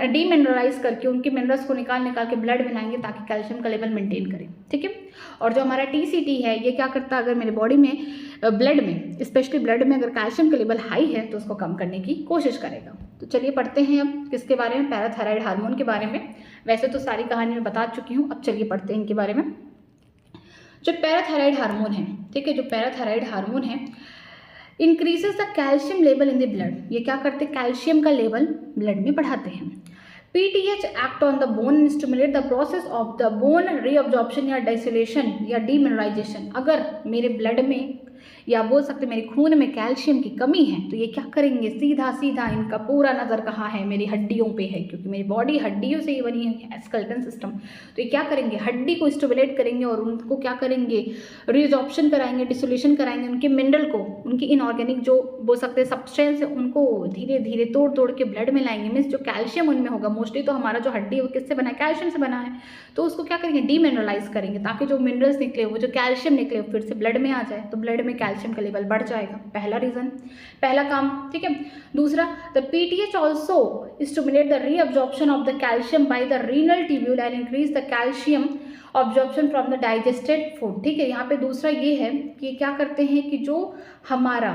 डीमिनरलाइज करके उनके मिनरल्स को निकाल के ब्लड में लाएंगे ताकि कैल्शियम का लेवल मेंटेन करें, ठीक है। और जो हमारा टीसीटी है ये क्या करता है, अगर मेरे बॉडी में ब्लड में, स्पेशली ब्लड में अगर कैल्शियम का लेवल हाई है तो उसको कम करने की कोशिश करेगा। तो चलिए पढ़ते हैं अब किसके बारे में, पैराथायराइड हार्मोन के बारे में। वैसे तो सारी कहानी मैं बता चुकी हूँ, अब चलिए पढ़ते हैं इनके बारे में। जो पैराथायराइड हार्मोन है, ठीक है, जो पैराथायराइड हार्मोन है increases the calcium level in the blood, ये क्या करते हैं, कैल्शियम का लेवल ब्लड में बढ़ाते हैं। PTH act on the bone and stimulate the process of the bone reabsorption या डिसोलेशन या डीमिनरलाइजेशन। अगर मेरे ब्लड में या बोल सकते मेरे खून में कैल्शियम की कमी है तो ये क्या करेंगे, सीधा सीधा इनका पूरा नज़र कहाँ है, मेरी हड्डियों पे है, क्योंकि मेरी बॉडी हड्डियों से ही बनी है, स्केलेटन सिस्टम। तो ये क्या करेंगे, हड्डी को स्टिमुलेट करेंगे और उनको क्या करेंगे, रिजॉर्प्शन कराएंगे, डिसोल्यूशन कराएंगे, उनके मिनरल को, उनकी इनऑर्गेनिक जो बोल सकते हैं सब्सटेंस है, उनको धीरे धीरे तोड़ के ब्लड में लाएंगे। मीन्स जो कैल्शियम उनमें होगा, मोस्टली तो हमारा जो हड्डी है वो किससे बना है, कैल्शियम से बना है, तो उसको क्या करेंगे, डीमिनरलाइज करेंगे ताकि जो मिनरल्स निकले, वो जो कैल्शियम निकले फिर से ब्लड में आ जाए, तो ब्लड में कैल्शियम का लेवल बढ़ जाएगा। पहला रीजन, पहला काम, ठीक है। दूसरा, the PTH also stimulate the reabsorption of the calcium by the renal tubule and increase the calcium absorption from the digested food, ठीक है। यहाँ पे दूसरा ये है कि क्या करते हैं कि जो हमारा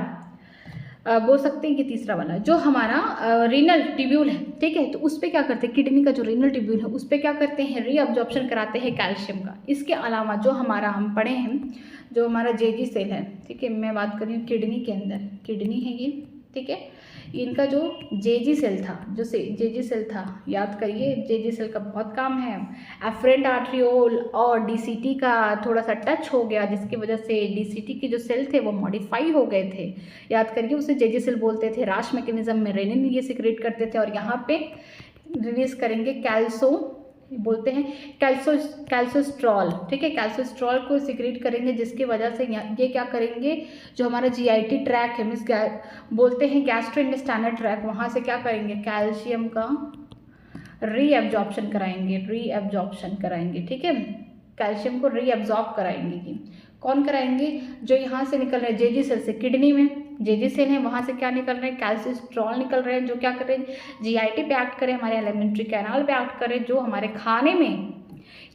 बोल सकते हैं कि तीसरा वाला जो हमारा रीनल ट्यूब्यूल है, ठीक है, तो उस पर क्या करते हैं, किडनी का जो रीनल ट्यूब्यूल है उस पर क्या करते हैं, रीअब्जॉर्प्शन कराते हैं कैल्शियम का। इसके अलावा जो हमारा हम पढ़े हैं, जो हमारा जेजी सेल है, ठीक है, मैं बात कर रही हूँ किडनी के अंदर, किडनी है ये, ठीक है, इनका जो जेजी सेल था, जो जेजी सेल था, याद करिए, जेजी सेल का बहुत काम है। एफरेंट आर्ट्रियोल और डीसीटी का थोड़ा सा टच हो गया, जिसकी वजह से डीसीटी के जो सेल थे वो मॉडिफाई हो गए थे, याद करिए, उसे जेजी सेल बोलते थे। राश मैकेनिज्म में रेनिन ये सिक्रेट करते थे और यहाँ पे रिलीज करेंगे बोलते हैं कैल्सियोस्ट्रॉल, ठीक है। कैल्सियोस्ट्रॉल को सिक्रीट करेंगे, जिसकी वजह से ये क्या करेंगे, जो हमारा जीआईटी ट्रैक है, मीन्स बोलते हैं गैस्ट्रोइंटेस्टाइनल ट्रैक, वहाँ से क्या करेंगे, कैल्शियम का रीएब्जॉर्प्शन कराएंगे, ठीक है। कैल्शियम को रीएब्जॉर्ब कराएंगे। कि कौन कराएंगे, जो यहाँ से निकल रहे हैं जेजी सेल से, किडनी में जेजी सेल है, वहाँ से क्या निकल रहे हैं, कैल्सियोस्ट्रॉल निकल रहे हैं, जो क्या कर रहे हैं, जीआईटी पे एक्ट करें, हमारे एलिमेंट्री कैनाल पे एक्ट करें, जो हमारे खाने में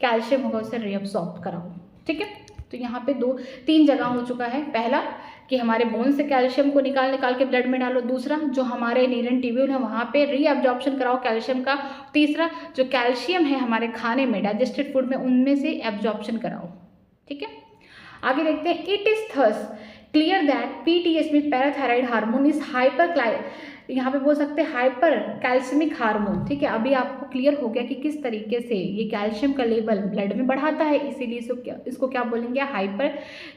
कैल्शियम होगा उसे रीअब्सॉर्ब कराओ, ठीक है। तो यहाँ पे 2-3 जगह हो चुका है। पहला कि हमारे बोन से कैल्शियम को निकाल के ब्लड में डालो। दूसरा, जो हमारे नीरन ट्यूब्यूल है वहाँ पे रीअब्जॉर्प्शन कराओ कैल्शियम का। तीसरा, जो कैल्शियम है हमारे खाने में, डाइजेस्टेड फूड में, उनमें से एब्जॉर्प्शन कराओ, ठीक है। आगे देखते हैं, it is thus clear that PTS में पैराथायराइड हार्मोन इज यहाँ पे बोल सकते हैं हाइपर कैल्सिमिक हार्मोन, ठीक है। अभी आपको क्लियर हो गया कि किस तरीके से ये कैल्शियम का लेवल ब्लड में बढ़ाता है, इसीलिए इसको क्या बोलेंगे, हाइपर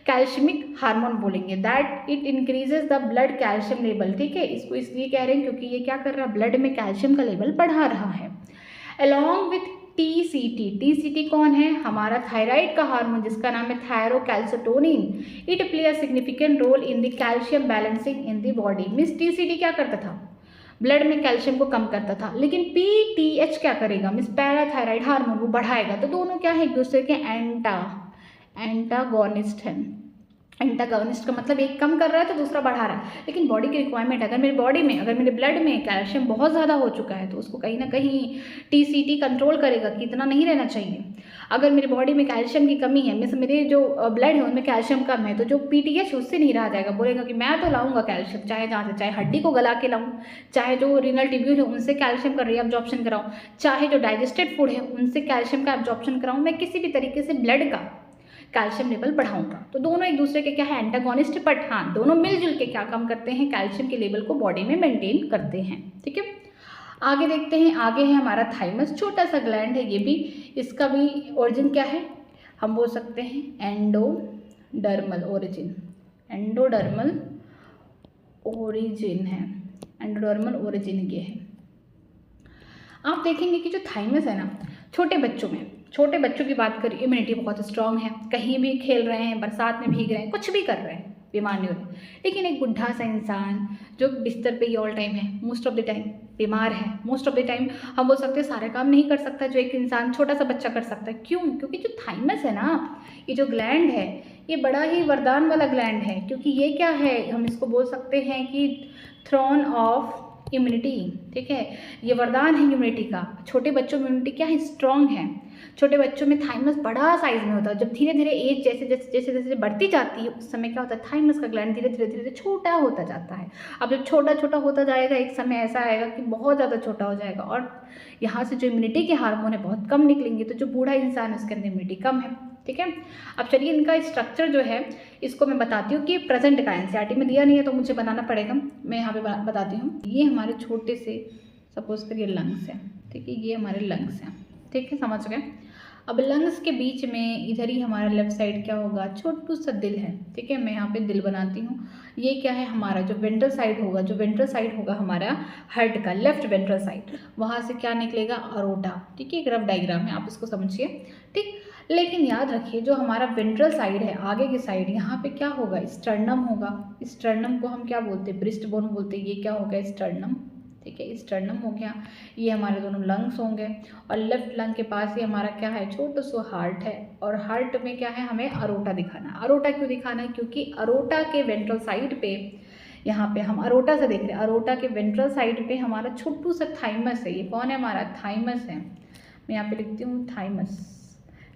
कैल्शिमिक हार्मोन बोलेंगे। That it increases the blood calcium level, ठीक है। इसको इसलिए कह रहे हैं क्योंकि ये क्या कर रहा है, ब्लड में कैल्शियम का लेवल बढ़ा रहा है। अलॉन्ग विथ टीसीटी कौन है, हमारा थायराइड का हार्मोन जिसका नाम है thyrocalcitonin. It play a significant role in the calcium balancing in the body. Means TCT क्या करता था, ब्लड में कैल्शियम को कम करता था, लेकिन पीटीएच क्या करेगा, मीन्स पैराथायराइड हार्मोन, वो बढ़ाएगा। तो दोनों क्या है, एक दूसरे के एंटागोनिस्ट हैं। एंटागोनिस्ट का मतलब एक कम कर रहा है तो दूसरा बढ़ा रहा है। लेकिन बॉडी की रिक्वायरमेंट, अगर मेरे बॉडी में, अगर मेरे ब्लड में कैल्शियम बहुत ज़्यादा हो चुका है तो उसको कहीं ना कहीं टीसीटी कंट्रोल करेगा कि इतना नहीं रहना चाहिए। अगर मेरी बॉडी में कैल्शियम की कमी है, मीन्स मेरे जो ब्लड है उनमें कैल्शियम कम है, तो जो पीटीएच उससे नहीं रहा जाएगा, बोलेगा कि मैं तो लाऊंगा कैल्शियम, चाहे जहाँ से, चाहे हड्डी को गला के लाऊं, चाहे जो रीनल ट्यूब्यूल है उनसे कैल्शियम का रीअब्जॉर्प्शन कराऊं, चाहे जो डाइजेस्टेड फूड है उनसे कैल्शियम का एब्जॉर्प्शन कराऊं, मैं किसी भी तरीके से ब्लड का कैल्शियम लेवल बढ़ाऊंगा। तो दोनों एक दूसरे के क्या है, एंटागोनिस्ट, बट हाँ दोनों मिलजुल के क्या काम करते हैं, कैल्शियम के लेवल को बॉडी में मेंटेन करते हैं, ठीक है। आगे देखते हैं, आगे है हमारा थाइमस, छोटा सा ग्लैंड है ये भी। इसका भी ओरिजिन क्या है, हम बोल सकते हैं एंडोडर्मल ओरिजिन, एंडोडर्मल ओरिजिन है, एंडोडर्मल ओरिजिन ये है। आप देखेंगे कि जो थाइमस है ना, छोटे बच्चों की बात करें, इम्यूनिटी बहुत स्ट्रांग है, कहीं भी खेल रहे हैं, बरसात में भीग रहे हैं, कुछ भी कर रहे हैं, बीमार नहीं हो रहे। लेकिन एक बुढ़ा सा इंसान जो बिस्तर पे ही ऑल टाइम है, मोस्ट ऑफ द टाइम बीमार है, मोस्ट ऑफ द टाइम हम बोल सकते हैं सारे काम नहीं कर सकता जो एक इंसान, छोटा सा बच्चा कर सकता है। क्यों? क्योंकि जो थाइमस है ना, ये जो ग्लैंड है, ये बड़ा ही वरदान वाला ग्लैंड है। क्योंकि ये क्या है, हम इसको बोल सकते हैं कि थ्रोन ऑफ इम्यूनिटी, ठीक है। ये वरदान है इम्यूनिटी का। छोटे बच्चों में इम्यूनिटी क्या है, स्ट्रॉन्ग है। छोटे बच्चों में थाइमस बड़ा साइज में होता है। जब धीरे धीरे एज जैसे बढ़ती जाती है, उस समय क्या होता है, थाइमस का ग्लैंड धीरे धीरे छोटा होता जाता है। अब जब छोटा होता जाएगा, एक समय ऐसा आएगा कि बहुत ज़्यादा छोटा हो जाएगा और यहाँ से जो इम्यूनिटी के हार्मोन है बहुत कम निकलेंगे। तो जो बूढ़ा इंसान है उसके अंदर इम्यूनिटी कम है, ठीक है। अब चलिए इनका स्ट्रक्चर जो है इसको मैं बताती हूँ कि प्रेजेंट का एनसीईआरटी में दिया नहीं है तो मुझे बनाना पड़ेगा। मैं यहाँ पे बताती हूँ। ये हमारे छोटे से सपोज करिए लंग्स हैं, ठीक है, ये हमारे लंग्स हैं, ठीक है, समझ गए। अब लंग्स के बीच में इधर ही हमारा लेफ्ट साइड क्या होगा, छोटू सा दिल है, ठीक है। मैं यहाँ पे दिल बनाती हूँ। ये क्या है, हमारा जो वेंट्रल साइड होगा, जो वेंट्रल साइड होगा हमारा हार्ट का, लेफ्ट वेंट्रल साइड, वहाँ से क्या निकलेगा, अरोटा, ठीक है। एक रफ डायग्राम है, आप इसको समझिए, ठीक। लेकिन याद रखिए जो हमारा वेंट्रल साइड है, आगे की साइड, यहाँ पे क्या होगा, स्टर्नम होगा। स्टर्नम को हम क्या बोलते हैं, ब्रेस्ट बोन बोलते हैं। ये क्या हो गया, स्टर्नम, ठीक है, स्टर्नम हो गया। ये हमारे दोनों लंग्स होंगे और लेफ्ट लंग के पास ही हमारा क्या है, छोटा सा हार्ट है। और हार्ट में क्या है, हमें अरोटा दिखाना है। अरोटा क्यों दिखाना है, क्योंकि अरोटा के वेंट्रल साइड पे, यहाँ पे हम अरोटा से देख रहे हैं, अरोटा के वेंट्रल साइड पे हमारा छोटू सा थाइमस है। ये कौन है, हमारा थाइमस है। मैं यहाँ पे लिखती हूँ थाइमस,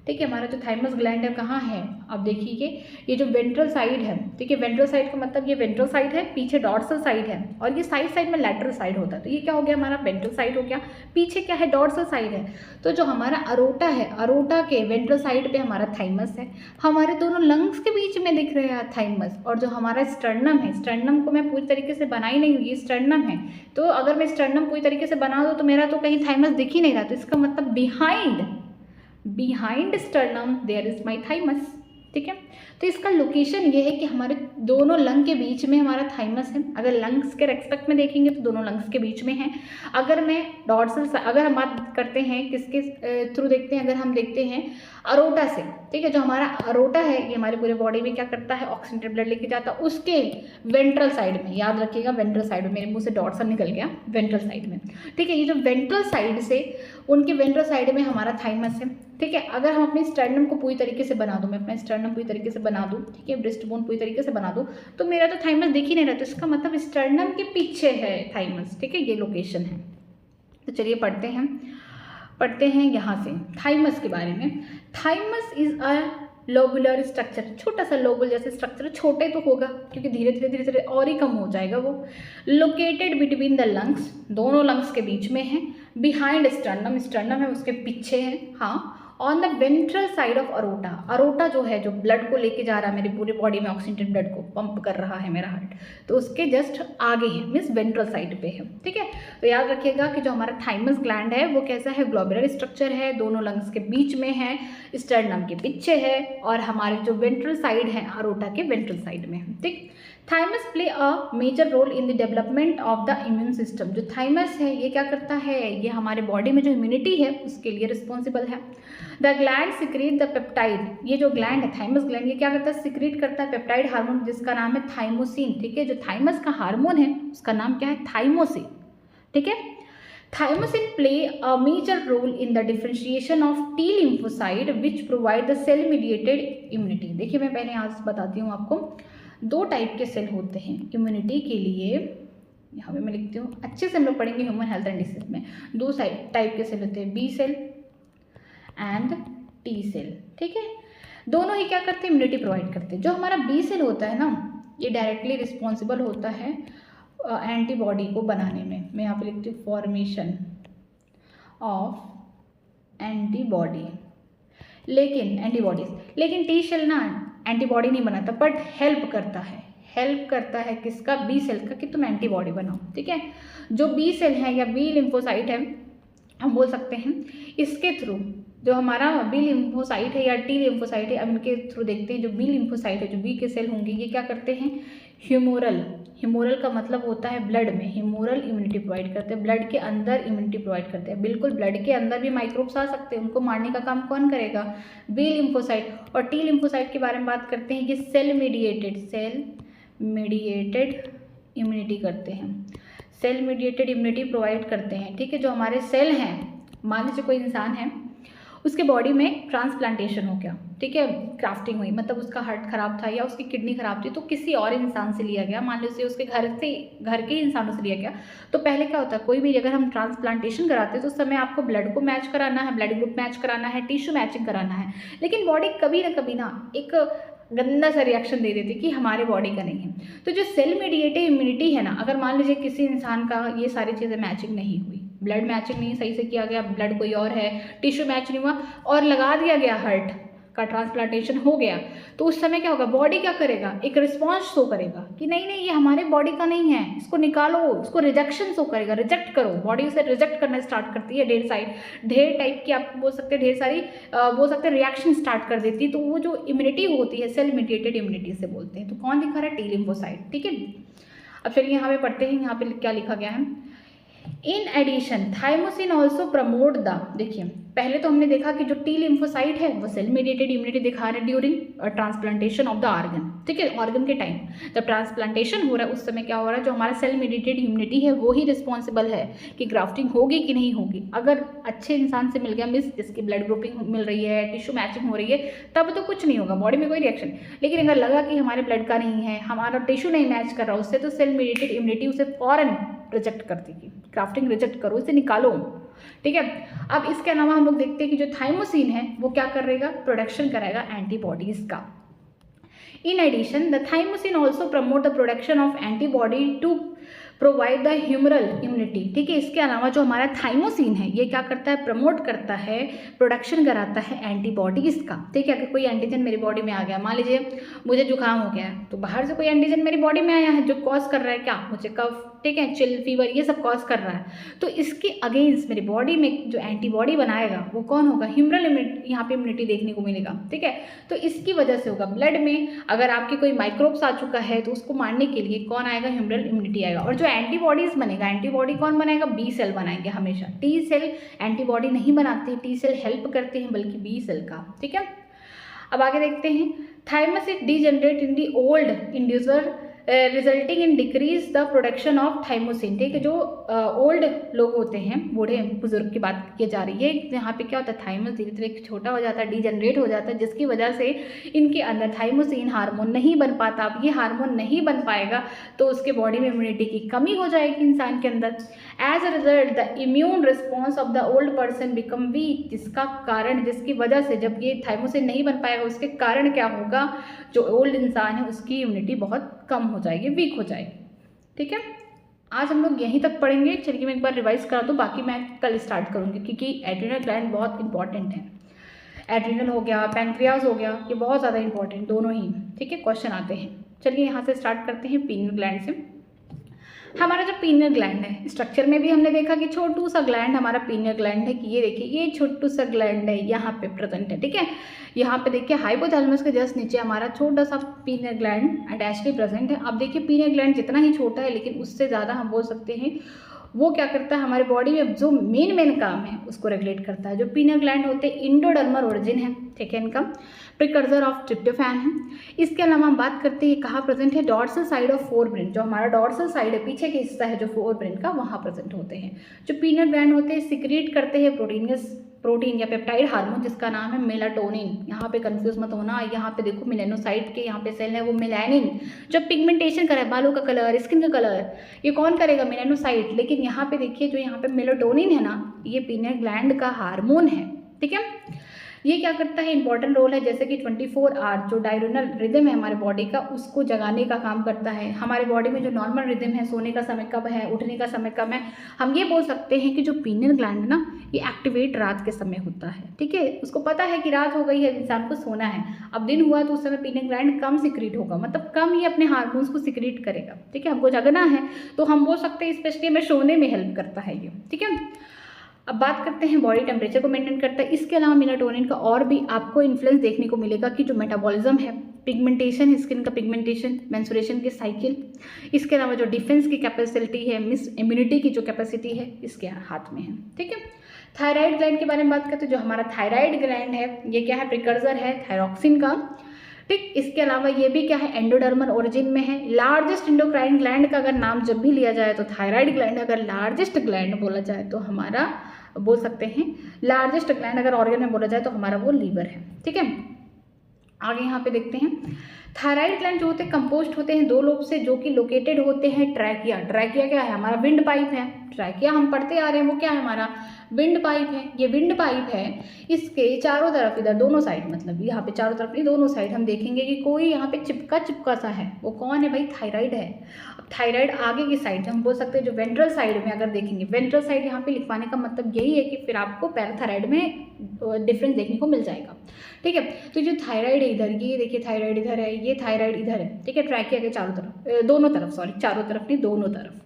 ठीक है। हमारा जो थाइमस ग्लैंड है कहाँ है, अब देखिए ये जो वेंट्रल साइड है, ठीक है। वेंट्रल साइड का मतलब ये वेंट्रल साइड है, पीछे डॉर्सल साइड है, और ये साइड में लैटरल साइड होता है। तो ये क्या हो गया, हमारा वेंट्रल साइड हो गया। पीछे क्या है, डॉर्सल साइड है। तो जो हमारा अरोटा है, अरोटा के वेंट्रल साइड पे हमारा थाइमस है। हमारे दोनों लंग्स के बीच में दिख रहे हैं थाइमस। और जो हमारा स्टर्नम है, स्टर्नम को मैं पूरी तरीके से बनाई नहीं हुई, ये स्टर्नम है। तो अगर मैं स्टर्नम पूरी तरीके से बना दूँ तो मेरा तो कहीं थाइमस दिख ही नहीं रहा। तो इसका मतलब behind sternum there is my thymus, ठीक है। तो इसका लोकेशन ये है कि हमारे दोनों लंग के बीच में हमारा थाइमस है। अगर लंग्स के रेस्पेक्ट में देखेंगे तो दोनों लंग्स के बीच में है। अगर मैं डॉर्सल, अगर हम बात करते हैं किसके थ्रू देखते हैं, अगर हम देखते हैं अरोटा से, ठीक है, जो हमारा अरोटा है ये हमारे पूरे बॉडी में क्या करता है, ऑक्सीजनेटेड ब्लड लेके जाता है उसके वेंट्रल साइड में, याद रखिएगा वेंट्रल साइड में, मेरे मुंह से डॉर्सल निकल गया, वेंट्रल साइड में, ठीक है। ये जो वेंट्रल साइड से, उनके वेंट्रल साइड में हमारा थाइमस है, ठीक है। अगर हम अपने स्टर्नम को पूरी तरीके से बना दूं, मैं अपना स्टर्नम पूरी तरीके से बना दूं, ठीक है, ब्रेस्ट बोन पूरी तरीके से बना दूं, तो मेरा तो थाइमस दिख ही नहीं रहा, तो इसका मतलब स्टर्नम के पीछे है थाइमस, ठीक है, ये लोकेशन है। तो चलिए पढ़ते हैं यहाँ से थाइमस के बारे में। Thymus is a lobular structure, छोटा सा लोबुल जैसे स्ट्रक्चर, छोटे तो होगा क्योंकि धीरे धीरे और ही कम हो जाएगा वो। लोकेटेड बिटवीन द लंग्स, दोनों लंग्स के बीच में है। बिहाइंड स्टर्नम, स्टर्नम है उसके पीछे है, हाँ। On the ventral side of aorta, aorta जो है जो ब्लड को लेके जा रहा है मेरे पूरे बॉडी में, ऑक्सीजनेटेड ब्लड को पंप कर रहा है मेरा हार्ट, तो उसके जस्ट आगे है, मीन्स वेंट्रल साइड पे है, ठीक है। तो याद रखिएगा कि जो हमारा थाइमस ग्लैंड है वो कैसा है, ग्लोबुलर स्ट्रक्चर है, दोनों लंग्स के बीच में है, स्टर्नम के पीछे है, और हमारे जो वेंट्रल साइड है अरोटा के वेंट्रल साइड में है, ठीक। Thymus play a major role in the development of the immune system, जो थाइमस है ये क्या करता है, ये हमारे बॉडी में जो इम्यूनिटी है उसके लिए रिस्पॉन्सिबल है। The gland secrete the peptide, ये जो ग्लैंड है थाइमस ग्लैंड, ये क्या करता है, सिक्रीट करता है पेप्टाइड हार्मोन जिसका नाम है थाइमोसिन, ठीक है। जो थाइमस का हार्मोन है उसका नाम क्या है, थाइमोसिन, ठीक है। Thymosin play a major role in the differentiation of T lymphocyte which provide the cell mediated immunity. देखिए मैं पहले यहाँ से बताती हूँ आपको, दो टाइप के सेल होते हैं इम्यूनिटी के लिए, यहाँ पे मैं लिखती हूँ, अच्छे से हम लोग पढ़ेंगे ह्यूमन हेल्थ एंड डिसीज में। दो टाइप के सेल होते हैं, B cell and T cell, ठीक है। दोनों ही क्या करते हैं, इम्यूनिटी प्रोवाइड करते हैं। जो हमारा बी सेल होता है ना, ये डायरेक्टली रिस्पॉन्सिबल होता है एंटीबॉडी को बनाने में। मैं यहाँ पे लिखती हूँ फॉर्मेशन ऑफ एंटीबॉडी, लेकिन टी सेल ना एंटीबॉडी नहीं बनाता, बट हेल्प करता है किसका, बी सेल का, कि तुम एंटीबॉडी बनाओ, ठीक है। जो बी सेल है या बी लिम्फोसाइट है, हम बोल सकते हैं इसके थ्रू, जो हमारा बी लिम्फोसाइट है या टी लिम्फोसाइट है, अब इनके थ्रू देखते हैं। जो बी लिम्फोसाइट है, जो बी के सेल होंगे, ये क्या करते हैं, ह्यूमोरल का मतलब होता है ब्लड में, ह्यूमोरल इम्यूनिटी प्रोवाइड करते हैं, ब्लड के अंदर इम्यूनिटी प्रोवाइड करते हैं। बिल्कुल ब्लड के अंदर भी माइक्रोब्स आ सकते हैं, उनको मारने का काम कौन करेगा, बी लिम्फोसाइट। और टी लिम्फोसाइट के बारे में बात करते हैं, ये सेल मीडिएटेड इम्यूनिटी करते हैं, सेल मीडिएटेड इम्यूनिटी प्रोवाइड करते हैं, ठीक है। जो हमारे सेल हैं, मान लीजिए कोई इंसान है, उसके बॉडी में ट्रांसप्लांटेशन हो गया, ठीक है, ग्राफ्टिंग हुई, मतलब उसका हार्ट खराब था या उसकी किडनी खराब थी, तो किसी और इंसान से लिया गया, मान लीजिए उसके घर के इंसानों से लिया गया। तो पहले क्या होता है, कोई भी अगर हम ट्रांसप्लांटेशन कराते हैं तो उस समय आपको ब्लड को मैच कराना है, ब्लड ग्रुप मैच कराना है, टिश्यू मैचिंग कराना है, लेकिन बॉडी कभी ना एक गंदा सा रिएक्शन दे देती कि हमारे बॉडी का नहीं है। तो जो सेल मीडिएटेड इम्यूनिटी है ना, अगर मान लीजिए किसी इंसान का ये सारी चीज़ें मैचिंग नहीं हुई, ब्लड मैचिंग नहीं सही से किया गया, ब्लड कोई और है, टिश्यू मैच नहीं हुआ, और लगा दिया गया हार्ट का ट्रांसप्लांटेशन हो गया, तो उस समय क्या होगा, बॉडी क्या करेगा, एक रिस्पॉन्स शो करेगा कि नहीं ये हमारे बॉडी का नहीं है, इसको निकालो, इसको रिजेक्शन शो करेगा, रिजेक्ट करो, बॉडी उसे रिजेक्ट करना स्टार्ट करती है। ढेर टाइप की आप बोल सकते हैं, ढेर सारी बोल सकते हैं रिएक्शन स्टार्ट कर देती है। तो वो जो इम्यूनिटी होती है सेल मीडिएटेड इम्यूनिटी से बोलते हैं। तो कौन दिखा रहा है, टी लिम्फोसाइट, ठीक है। अब चलिए यहाँ पे पढ़ते हैं, यहाँ पे क्या लिखा गया है। In addition thymosin also promote the, देखिए पहले तो हमने देखा कि जो टी लिम्फोसाइट है वो सेल मीडिएटेड इम्यूनिटी दिखा रहे during transplantation of the organ, ठीक है, ऑर्गन के टाइम जब ट्रांसप्लांटेशन हो रहा है उस समय क्या हो रहा है, जो हमारा सेल मीडिएटेड इम्यूनिटी है वो ही रिस्पॉन्सिबल है कि ग्राफ्टिंग होगी कि नहीं होगी। अगर अच्छे इंसान से मिल गया, मिस जिसकी ब्लड ग्रुपिंग मिल रही है, टिश्यू मैचिंग हो रही है, तब तो कुछ नहीं होगा, बॉडी में कोई रिएक्शन। लेकिन अगर लगा कि हमारे ब्लड का नहीं है, हमारा टिश्यू नहीं मैच कर रहा उससे, तो सेल मीडिएटेड इम्यूनिटी उसे फॉरन रिजेक्ट कर देगी, ग्राफ्टिंग रिजेक्ट करो, इसे निकालो, ठीक है। अब इसके अलावा हम लोग देखते हैं कि जो थाइमोसिन है वो क्या करेगा, प्रोडक्शन कराएगा एंटीबॉडीज का। In addition the thymosin also promote the production of antibody to provide the humoral immunity, ठीक है। इसके अलावा जो हमारा थाइमोसिन है ये क्या करता है, प्रमोट करता है, प्रोडक्शन कराता है एंटीबॉडीज का, ठीक है। अगर कोई एंटीजन मेरी बॉडी में आ गया, मान लीजिए मुझे जुकाम हो गया है, तो बाहर से कोई एंटीजन मेरी बॉडी में आया है जो कॉज कर रहा है क्या, मुझे कफ, ठीक है, चिल फीवर, ये सब कॉज कर रहा है, तो इसके अगेंस्ट मेरी बॉडी में जो एंटीबॉडी बनाएगा वो कौन होगा, ह्यूमरल इम्यूनिटी, यहाँ पे इम्यूनिटी देखने को मिलेगा। ठीक है, तो इसकी वजह से होगा। ब्लड में अगर आपके कोई माइक्रोब्स आ चुका है तो उसको मारने के लिए कौन आएगा, ह्यूमरल इम्यूनिटी आएगा। और जो एंटीबॉडीज बनेगा, एंटीबॉडी कौन बनाएगा, बी सेल बनाएंगे हमेशा। टी सेल एंटीबॉडी नहीं बनाते, टी सेल हेल्प करते हैं, बल्कि बी सेल का। ठीक है, अब आगे देखते हैं। Thymus is degenerate in the old individual resulting in decrease the production of thymosin. ठीक है, जो ओल्ड लोग होते हैं, बूढ़े बुजुर्ग की बात की जा रही है, यहाँ पे क्या होता है, थाइमस धीरे धीरे छोटा हो जाता है, डीजनरेट हो जाता है, जिसकी वजह से इनके अंदर थाइमोसिन हार्मोन नहीं बन पाता। अब ये हार्मोन नहीं बन पाएगा तो उसके बॉडी में इम्यूनिटी की कमी हो जाएगी इंसान के अंदर। As a result the immune response of the old person become weak, जिसका कारण, जिसकी वजह से जब ये थाइमोसिन नहीं बन पाएगा उसके कारण क्या होगा, जो ओल्ड इंसान है उसकी इम्यूनिटी बहुत कम हो जाएगी, वीक हो जाएगी। ठीक है, आज हम लोग यहीं तक पढ़ेंगे। चलिए मैं एक बार रिवाइज करा दूँ, बाकी मैं कल स्टार्ट करूँगी, क्योंकि एड्रिनल ग्लैंड बहुत इंपॉर्टेंट है। एड्रिनल हो गया, पैनक्रियाज हो गया, ये बहुत ज़्यादा इंपॉर्टेंट दोनों ही। ठीक है, क्वेश्चन आते हैं। चलिए यहाँ से स्टार्ट करते हैं पीनियल ग्लैंड से। हमारा जो पीनियल ग्लैंड है, स्ट्रक्चर में भी हमने देखा कि छोटू सा ग्लैंड हमारा पीनियल ग्लैंड है, कि ये देखिए ये छोटू सा ग्लैंड है, यहाँ पे प्रेजेंट है। ठीक है, यहाँ पे देखिए हाइपोथैलेमस के जस्ट नीचे हमारा छोटा सा पीनियल ग्लैंड अटैचली प्रेजेंट है। अब देखिए पीनियल ग्लैंड जितना ही छोटा है, लेकिन उससे ज़्यादा हम बोल सकते हैं वो क्या करता है, हमारे बॉडी में जो मेन काम है उसको रेगुलेट करता है। जो पीनियल ग्लैंड होते हैं इंडोडर्मल ओरिजिन है, ठीक है, इनका प्रिकर्सर ऑफ ट्रिप्टोफैन है। इसके अलावा हम बात करते हैं कहाँ प्रेजेंट है, डॉर्सल साइड ऑफ फोरब्रेन, जो हमारा डॉर्सल साइड है, पीछे के हिस्सा है जो फोरब्रेन का, वहाँ प्रेजेंट होते हैं। जो पीनियल ग्लैंड होते हैं सिक्रीट करते हैं प्रोटीन या पेप्टाइड हार्मोन, जिसका नाम है मेलाटोनिन। यहाँ पे कंफ्यूज मत होना, यहाँ पे देखो मेलानोसाइट के यहाँ पे सेल है वो मेलानिन, जो पिगमेंटेशन करे, बालों का कलर, स्किन का कलर, ये कौन करेगा, मेलानोसाइट। लेकिन यहाँ पे देखिए जो यहाँ पे मेलाटोनिन है ना, ये पीनियल ग्लैंड का हार्मोन है। ठीक है, ये क्या करता है, इंपॉर्टेंट रोल है, जैसे कि 24 आवर जो डायरोनल रिदम है हमारे बॉडी का, उसको जगाने का काम करता है। हमारे बॉडी में जो नॉर्मल रिदम है, सोने का समय कब है, उठने का समय कब है, हम ये बोल सकते हैं कि जो पीनियल ग्लैंड है ना, ये एक्टिवेट रात के समय होता है। ठीक है, उसको पता है कि रात हो गई है, इंसान को सोना है। अब दिन हुआ तो उस समय पीनियल ग्लैंड कम सिक्रीट होगा, मतलब कम ही अपने हार्मोन्स को सिक्रीट करेगा। ठीक है, हमको जगना है तो हम बोल सकते हैं स्पेशली हमें सोने में हेल्प करता है ये। ठीक है, अब बात करते हैं बॉडी टेम्परेचर को मेंटेन करता है। इसके अलावा मेलाटोनिन का और भी आपको इन्फ्लुएंस देखने को मिलेगा कि जो मेटाबॉलिज्म है, पिगमेंटेशन, स्किन का पिगमेंटेशन, मेंस्ट्रुएशन की साइकिल, इसके अलावा जो डिफेंस की कैपेसिटी है, इम्यूनिटी की जो कैपेसिटी है, इसके हाथ में है। ठीक है, थायराइड ग्लैंड के बारे में बात करते हैं। जो हमारा थायराइड ग्लैंड है ये क्या है, प्रिकर्सर है थायरॉक्सिन का। ठीक, इसके अलावा ये भी क्या है, एंडोडर्मल ओरिजिन में है। लार्जेस्ट इंडोक्राइन ग्लैंड का अगर नाम जब भी लिया जाए तो थायराइड ग्लैंड, अगर लार्जेस्ट ग्लैंड बोला जाए तो हमारा बोल सकते हैं लार्जेस्ट ग्लैंड अगर ऑर्गन में बोला जाए तो हमारा वो लीवर है। ठीक है, आगे यहाँ पे देखते हैं थायराइड ग्लैंड जो होते हैं कंपोस्ट होते हैं दो लोब से, जो कि लोकेटेड होते हैं ट्रैकिया। ट्रैकिया क्या है, हमारा विंड पाइप है। ट्रैकिया हम पढ़ते आ रहे हैं वो क्या है, हमारा विंड पाइप है। ये विंड पाइप है, इसके चारों तरफ, इधर दोनों साइड, मतलब यहाँ पे चारों तरफ नहीं दोनों साइड हम देखेंगे कि कोई यहाँ पे चिपका सा है, वो कौन है भाई, थायराइड है। अब थायराइड आगे की साइड हम बोल सकते हैं जो वेंट्रल साइड में अगर देखेंगे, वेंट्रल साइड यहाँ पे लिखवाने का मतलब यही है कि फिर आपको पैराथायराइड में डिफरेंस देखने को मिल जाएगा। ठीक है, तो जो थायराइड है इधर, ये देखिए थायराइड इधर है, ये थायराइड इधर है। ठीक है, ट्रैकिया के चारों तरफ, दोनों तरफ, सॉरी चारों तरफ नहीं दोनों तरफ।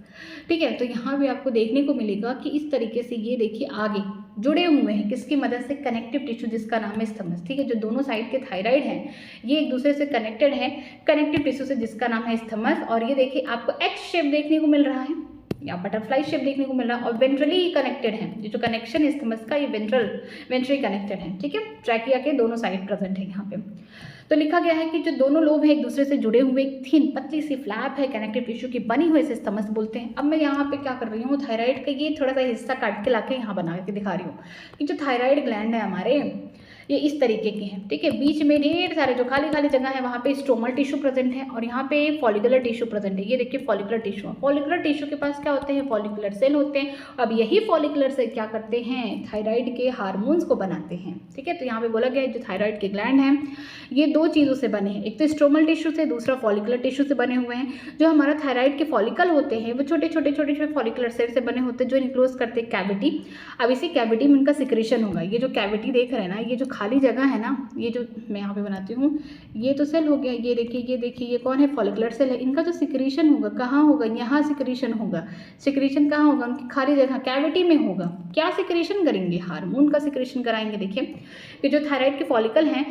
ठीक है, तो यहाँ भी आपको देखने को मिलेगा कि इस तरीके से ये देखिए आगे जुड़े हुए हैं, किसकी मदद से, कनेक्टिव टिश्यू जिसका नाम है स्थमस। ठीक है, जो दोनों साइड के थायराइड हैं ये एक दूसरे से कनेक्टेड है कनेक्टिव टिश्यू से जिसका नाम है स्थमस। और ये देखिए आपको एच शेप देखने को मिल रहा है या बटरफ्लाई शेप देखने को मिल रहा है, और वेंट्रली कनेक्टेड है। ये जो कनेक्शन है स्थमस का, ये वेंट्रली कनेक्टेड है। ठीक है, ट्रैकिया के दोनों साइड प्रेजेंट है यहाँ पे। तो लिखा गया है कि जो दोनों लोब है एक दूसरे से जुड़े हुए, एक थिन पतली सी फ्लैप है कनेक्टिव टिश्यू की बनी हुई, इसे स्थमस बोलते हैं। अब मैं यहाँ पे क्या कर रही हूँ, थायराइड का ये थोड़ा सा हिस्सा काट के लाके यहाँ बना के दिखा रही हूँ कि जो थायराइड ग्लैंड है हमारे ये इस तरीके के हैं। ठीक है, बीच में ढेर सारे जो खाली खाली जगह है वहाँ पे स्ट्रोमल टिश्यू प्रेजेंट है और यहाँ पे फॉलिकुलर टिश्यू प्रेजेंट है। ये देखिए फॉलिकुलर टिश्यू, फॉलिकुलर टिश्यू के पास क्या होते हैं, फॉलिकुलर सेल होते हैं। अब यही फॉलिकुलर सेल क्या करते हैं, थायराइड के हार्मोन्स को बनाते हैं। ठीक है, तो यहाँ पे बोला गया है जो थायराइड के ग्लैंड हैं ये दो चीज़ों से बने हैं, एक तो स्ट्रोमल टिश्यू से, दूसरा फॉलिकुलर टिश्यू से बने हुए हैं। जो हमारा थायराइड के फॉलिकल होते हैं वो छोटे छोटे फॉलिकुलर सेल से बने होते हैं जो इनक्लोज करते हैं कैविटी। अब इसी कैविटी में इनका सिक्रेशन होगा। ये जो कैविटी देख रहे हैं ना, ये जो खाली जगह है ना, ये जो मैं यहाँ पे बनाती हूँ, ये तो सेल हो गया, ये देखिए ये कौन है, फॉलिकुलर सेल है। इनका जो सिक्रीशन होगा कहाँ होगा, यहाँ सिक्रीशन होगा। सिक्रीशन कहाँ होगा, उनकी खाली जगह कैविटी में होगा। क्या सिक्रीशन करेंगे, हार्मोन का सिक्रीशन कराएंगे। देखिए कि जो थायराइड के फॉलिकल हैं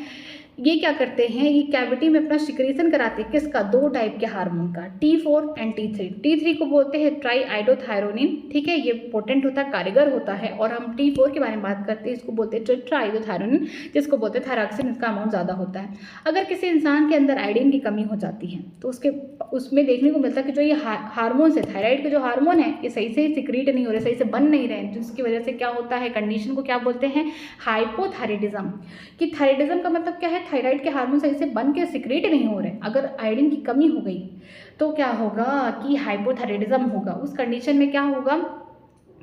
ये क्या करते हैं, ये कैविटी में अपना सिक्रीशन कराते हैं। किसका, 2 टाइप के हार्मोन का, T4 एंड T3। T3 को बोलते हैं ट्राई आइडोथायरोनिन, ठीक है, ये पोटेंट होता है, कारीगर होता है। और हम T4 के बारे में बात करते हैं, इसको बोलते हैं ट्राई आइडोथायरोनिन, जिसको बोलते हैं थायरॉक्सिन, इसका अमाउंट ज़्यादा होता है। अगर किसी इंसान के अंदर आयोडीन की कमी हो जाती है तो उसमें देखने को मिलता है कि जो ये हार्मोन है, थायराइड के जो हार्मोन है, ये सही से सिक्रीट नहीं हो रहे, सही से बन नहीं रहे, जिसकी वजह से क्या होता है, कंडीशन को क्या बोलते हैं, हाइपोथायराइडिज्म। कि थायराइडिज्म का मतलब क्या है, थायराइड के हार्मोन सही से बन के सिक्रेट नहीं हो रहे। अगर आयोडीन की कमी हो गई तो क्या होगा कि हाइपोथायराइडिज्म होगा। उस कंडीशन में क्या होगा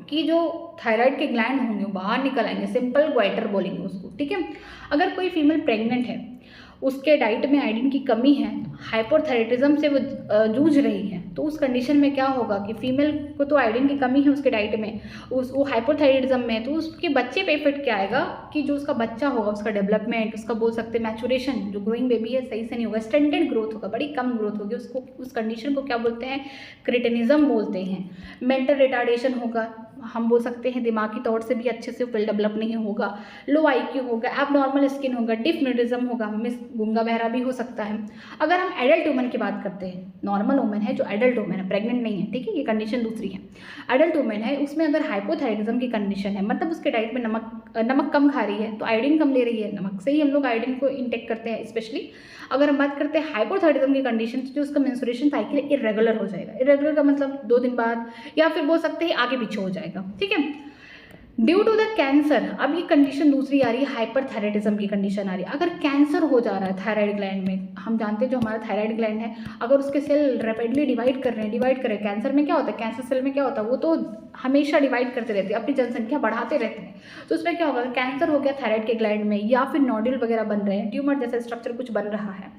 कि जो थायराइड के ग्लैंड होंगे वो बाहर निकल आएंगे, सिंपल ग्वाइटर बोलेंगे उसको, ठीक है। अगर कोई फीमेल प्रेग्नेंट है, उसके डाइट में आयोडीन की कमी है, हाइपोथायराइडिज्म से वो जूझ रही है, तो उस कंडीशन में क्या होगा कि फीमेल को तो आयोडीन की कमी है उसके डाइट में, वो हाइपोथायराइडिज्म में है, तो उसके बच्चे पे इफेक्ट क्या आएगा कि जो उसका बच्चा होगा, उसका डेवलपमेंट, उसका बोल सकते हैं मैचुरेशन, जो ग्रोइंग बेबी है सही से नहीं होगा, स्टंटेड ग्रोथ होगा, बड़ी कम ग्रोथ होगी। उसको, उस कंडीशन को क्या बोलते हैं, क्रिटिनिज्म बोलते हैं। मेंटल रिटार्डेशन होगा, हम बोल सकते हैं दिमागी तौर से भी अच्छे से फिल डेवलप नहीं होगा, लो IQ होगा, एबनॉर्मल स्किन होगा, डिफनेटिज्म होगा, मिस गूंगा बहरा भी हो सकता है। अगर हम एडल्ट वुमन की बात करते हैं, नॉर्मल वुमन है जो एडल्ट वुमन है, प्रेग्नेंट नहीं है, ठीक है, ये कंडीशन दूसरी है। एडल्ट वुमन है, उसमें अगर हाइपोथायराइडिज्म की कंडीशन है, मतलब उसके डाइट में नमक कम खा रही है, तो आयोडीन कम ले रही है, नमक से ही हम लोग आयोडीन को इंटेक करते हैं स्पेशली। अगर हम बात करते हैं हाइपोथायराइडिज्म की कंडीशन, तो जो उसका मेंस्ट्रुएशन साइकिल इरेगुलर हो जाएगा। इरेगुलर का मतलब 2 दिन बाद, या फिर बोल सकते हैं आगे पीछे हो जाएगा, ठीक है। ड्यू टू द कैंसर, अब ये कंडीशन दूसरी आ रही है, हाइपरथायराइडिज्म की कंडीशन आ रही है। अगर कैंसर हो जा रहा है थायराइड ग्लैंड में, हम जानते हैं जो हमारा थायराइड ग्लैंड है, अगर उसके सेल रैपिडली डिवाइड कर रहे हैं, कैंसर में क्या होता है, कैंसर सेल में क्या होता है, वो तो हमेशा डिवाइड करते रहते हैं, अपनी जनसंख्या बढ़ाते रहते हैं। तो उसमें क्या होगा, कैंसर हो गया थायराइड के ग्लैंड में, या फिर नोड्यूल वगैरह बन रहे हैं, ट्यूमर जैसा स्ट्रक्चर कुछ बन रहा है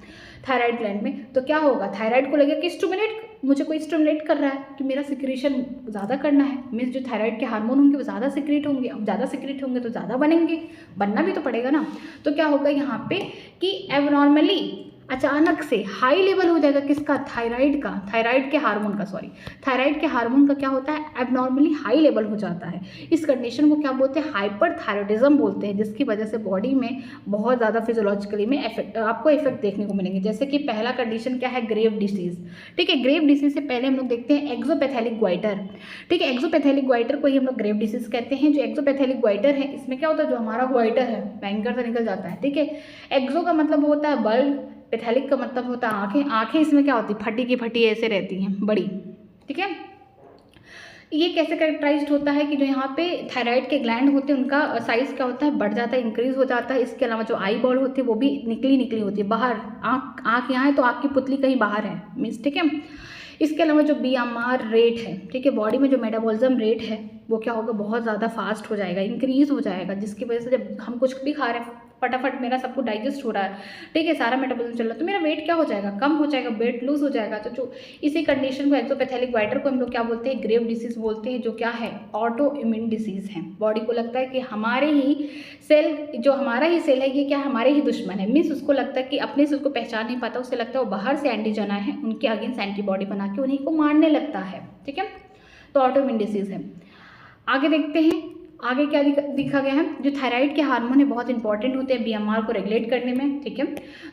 थायराइड ग्लैंड में, तो क्या होगा, थायराइड को लगेगा कि स्टिमुलेट, मुझे कोई स्टिमुलेट कर रहा है कि मेरा सिक्रीशन ज़्यादा करना है, मीन्स जो थायराइड के हार्मोन होंगे वो ज़्यादा सिक्रीट होंगे, अब ज़्यादा सिक्रीट होंगे तो ज़्यादा बनेंगे, बनना भी तो पड़ेगा ना। तो क्या होगा यहाँ पे कि एबनॉर्मली अचानक से हाई लेवल हो जाएगा, किसका, थायराइड का, थायराइड के हार्मोन का क्या होता है, एबनॉर्मली हाई लेवल हो जाता है। इस कंडीशन को क्या बोलते हैं, हाइपरथायराइडिज्म बोलते हैं, जिसकी वजह से बॉडी में बहुत ज़्यादा फिजियोलॉजिकली में आपको इफेक्ट देखने को मिलेंगे। जैसे कि पहला कंडीशन क्या है, ग्रेव डिसीज, ठीक है। ग्रेव डिसीज से पहले हम लोग देखते हैं एक्सोपैथेलिक ग्वाइटर, ठीक है। एक्सोपैथेलिक ग्वाइटर को ही हम लोग ग्रेव डिसीज कहते हैं। जो एक्सोपैथेलिक ग्वाइटर है, इसमें क्या होता है, जो हमारा ग्वाइटर है बैंकर से निकल जाता है, ठीक है। एक्सो का मतलब होता है बल्ब, पैथेलिक का मतलब होता है आंखें, आंखें इसमें क्या होती है, फटी की फटी ऐसे रहती हैं, बड़ी, ठीक है। ये कैसे कैरेक्टराइज्ड होता है कि जो यहाँ पे थायराइड के ग्लैंड होते हैं उनका साइज क्या होता है, बढ़ जाता है, इंक्रीज हो जाता है। इसके अलावा जो आई बॉल होती है वो भी निकली होती है बाहर, आँख यहाँ है तो आँख की पुतली कहीं बाहर है, मीन्स, ठीक है। इसके अलावा जो BMR रेट है, ठीक है, बॉडी में जो मेटाबॉलिज्म रेट है वो क्या होगा, बहुत ज़्यादा फास्ट हो जाएगा, इंक्रीज हो जाएगा, जिसकी वजह से जब हम कुछ भी खा रहे हैं फटाफट मेरा सब कुछ डाइजेस्ट हो रहा है, ठीक है, सारा मेटाबॉलिज्म चल रहा है, तो मेरा वेट क्या हो जाएगा, कम हो जाएगा, वेट लूज हो जाएगा। तो जो इसी कंडीशन को, एक्सोपैथेलिक ग्वाइटर को हम लोग क्या बोलते हैं, ग्रेव डिसीज बोलते हैं, जो क्या है, ऑटो इम्यून डिसीज है। बॉडी को लगता है कि हमारे ही सेल, जो हमारा ही सेल है, ये क्या, हमारे ही दुश्मन है, मीन्स उसको लगता है कि अपने सेल को पहचान नहीं पाता, उसे लगता है वो बाहर से एंटीजन आए हैं, उनके अगेंस्ट एंटीबॉडी बना के उन्हीं को मारने लगता है, ठीक है। तो ऑटो इम्यून डिसीज है। आगे देखते हैं, आगे क्या दिखा गया है, जो थायराइड के हार्मोन है बहुत इंपॉर्टेंट होते हैं BMR को रेगुलेट करने में, ठीक है।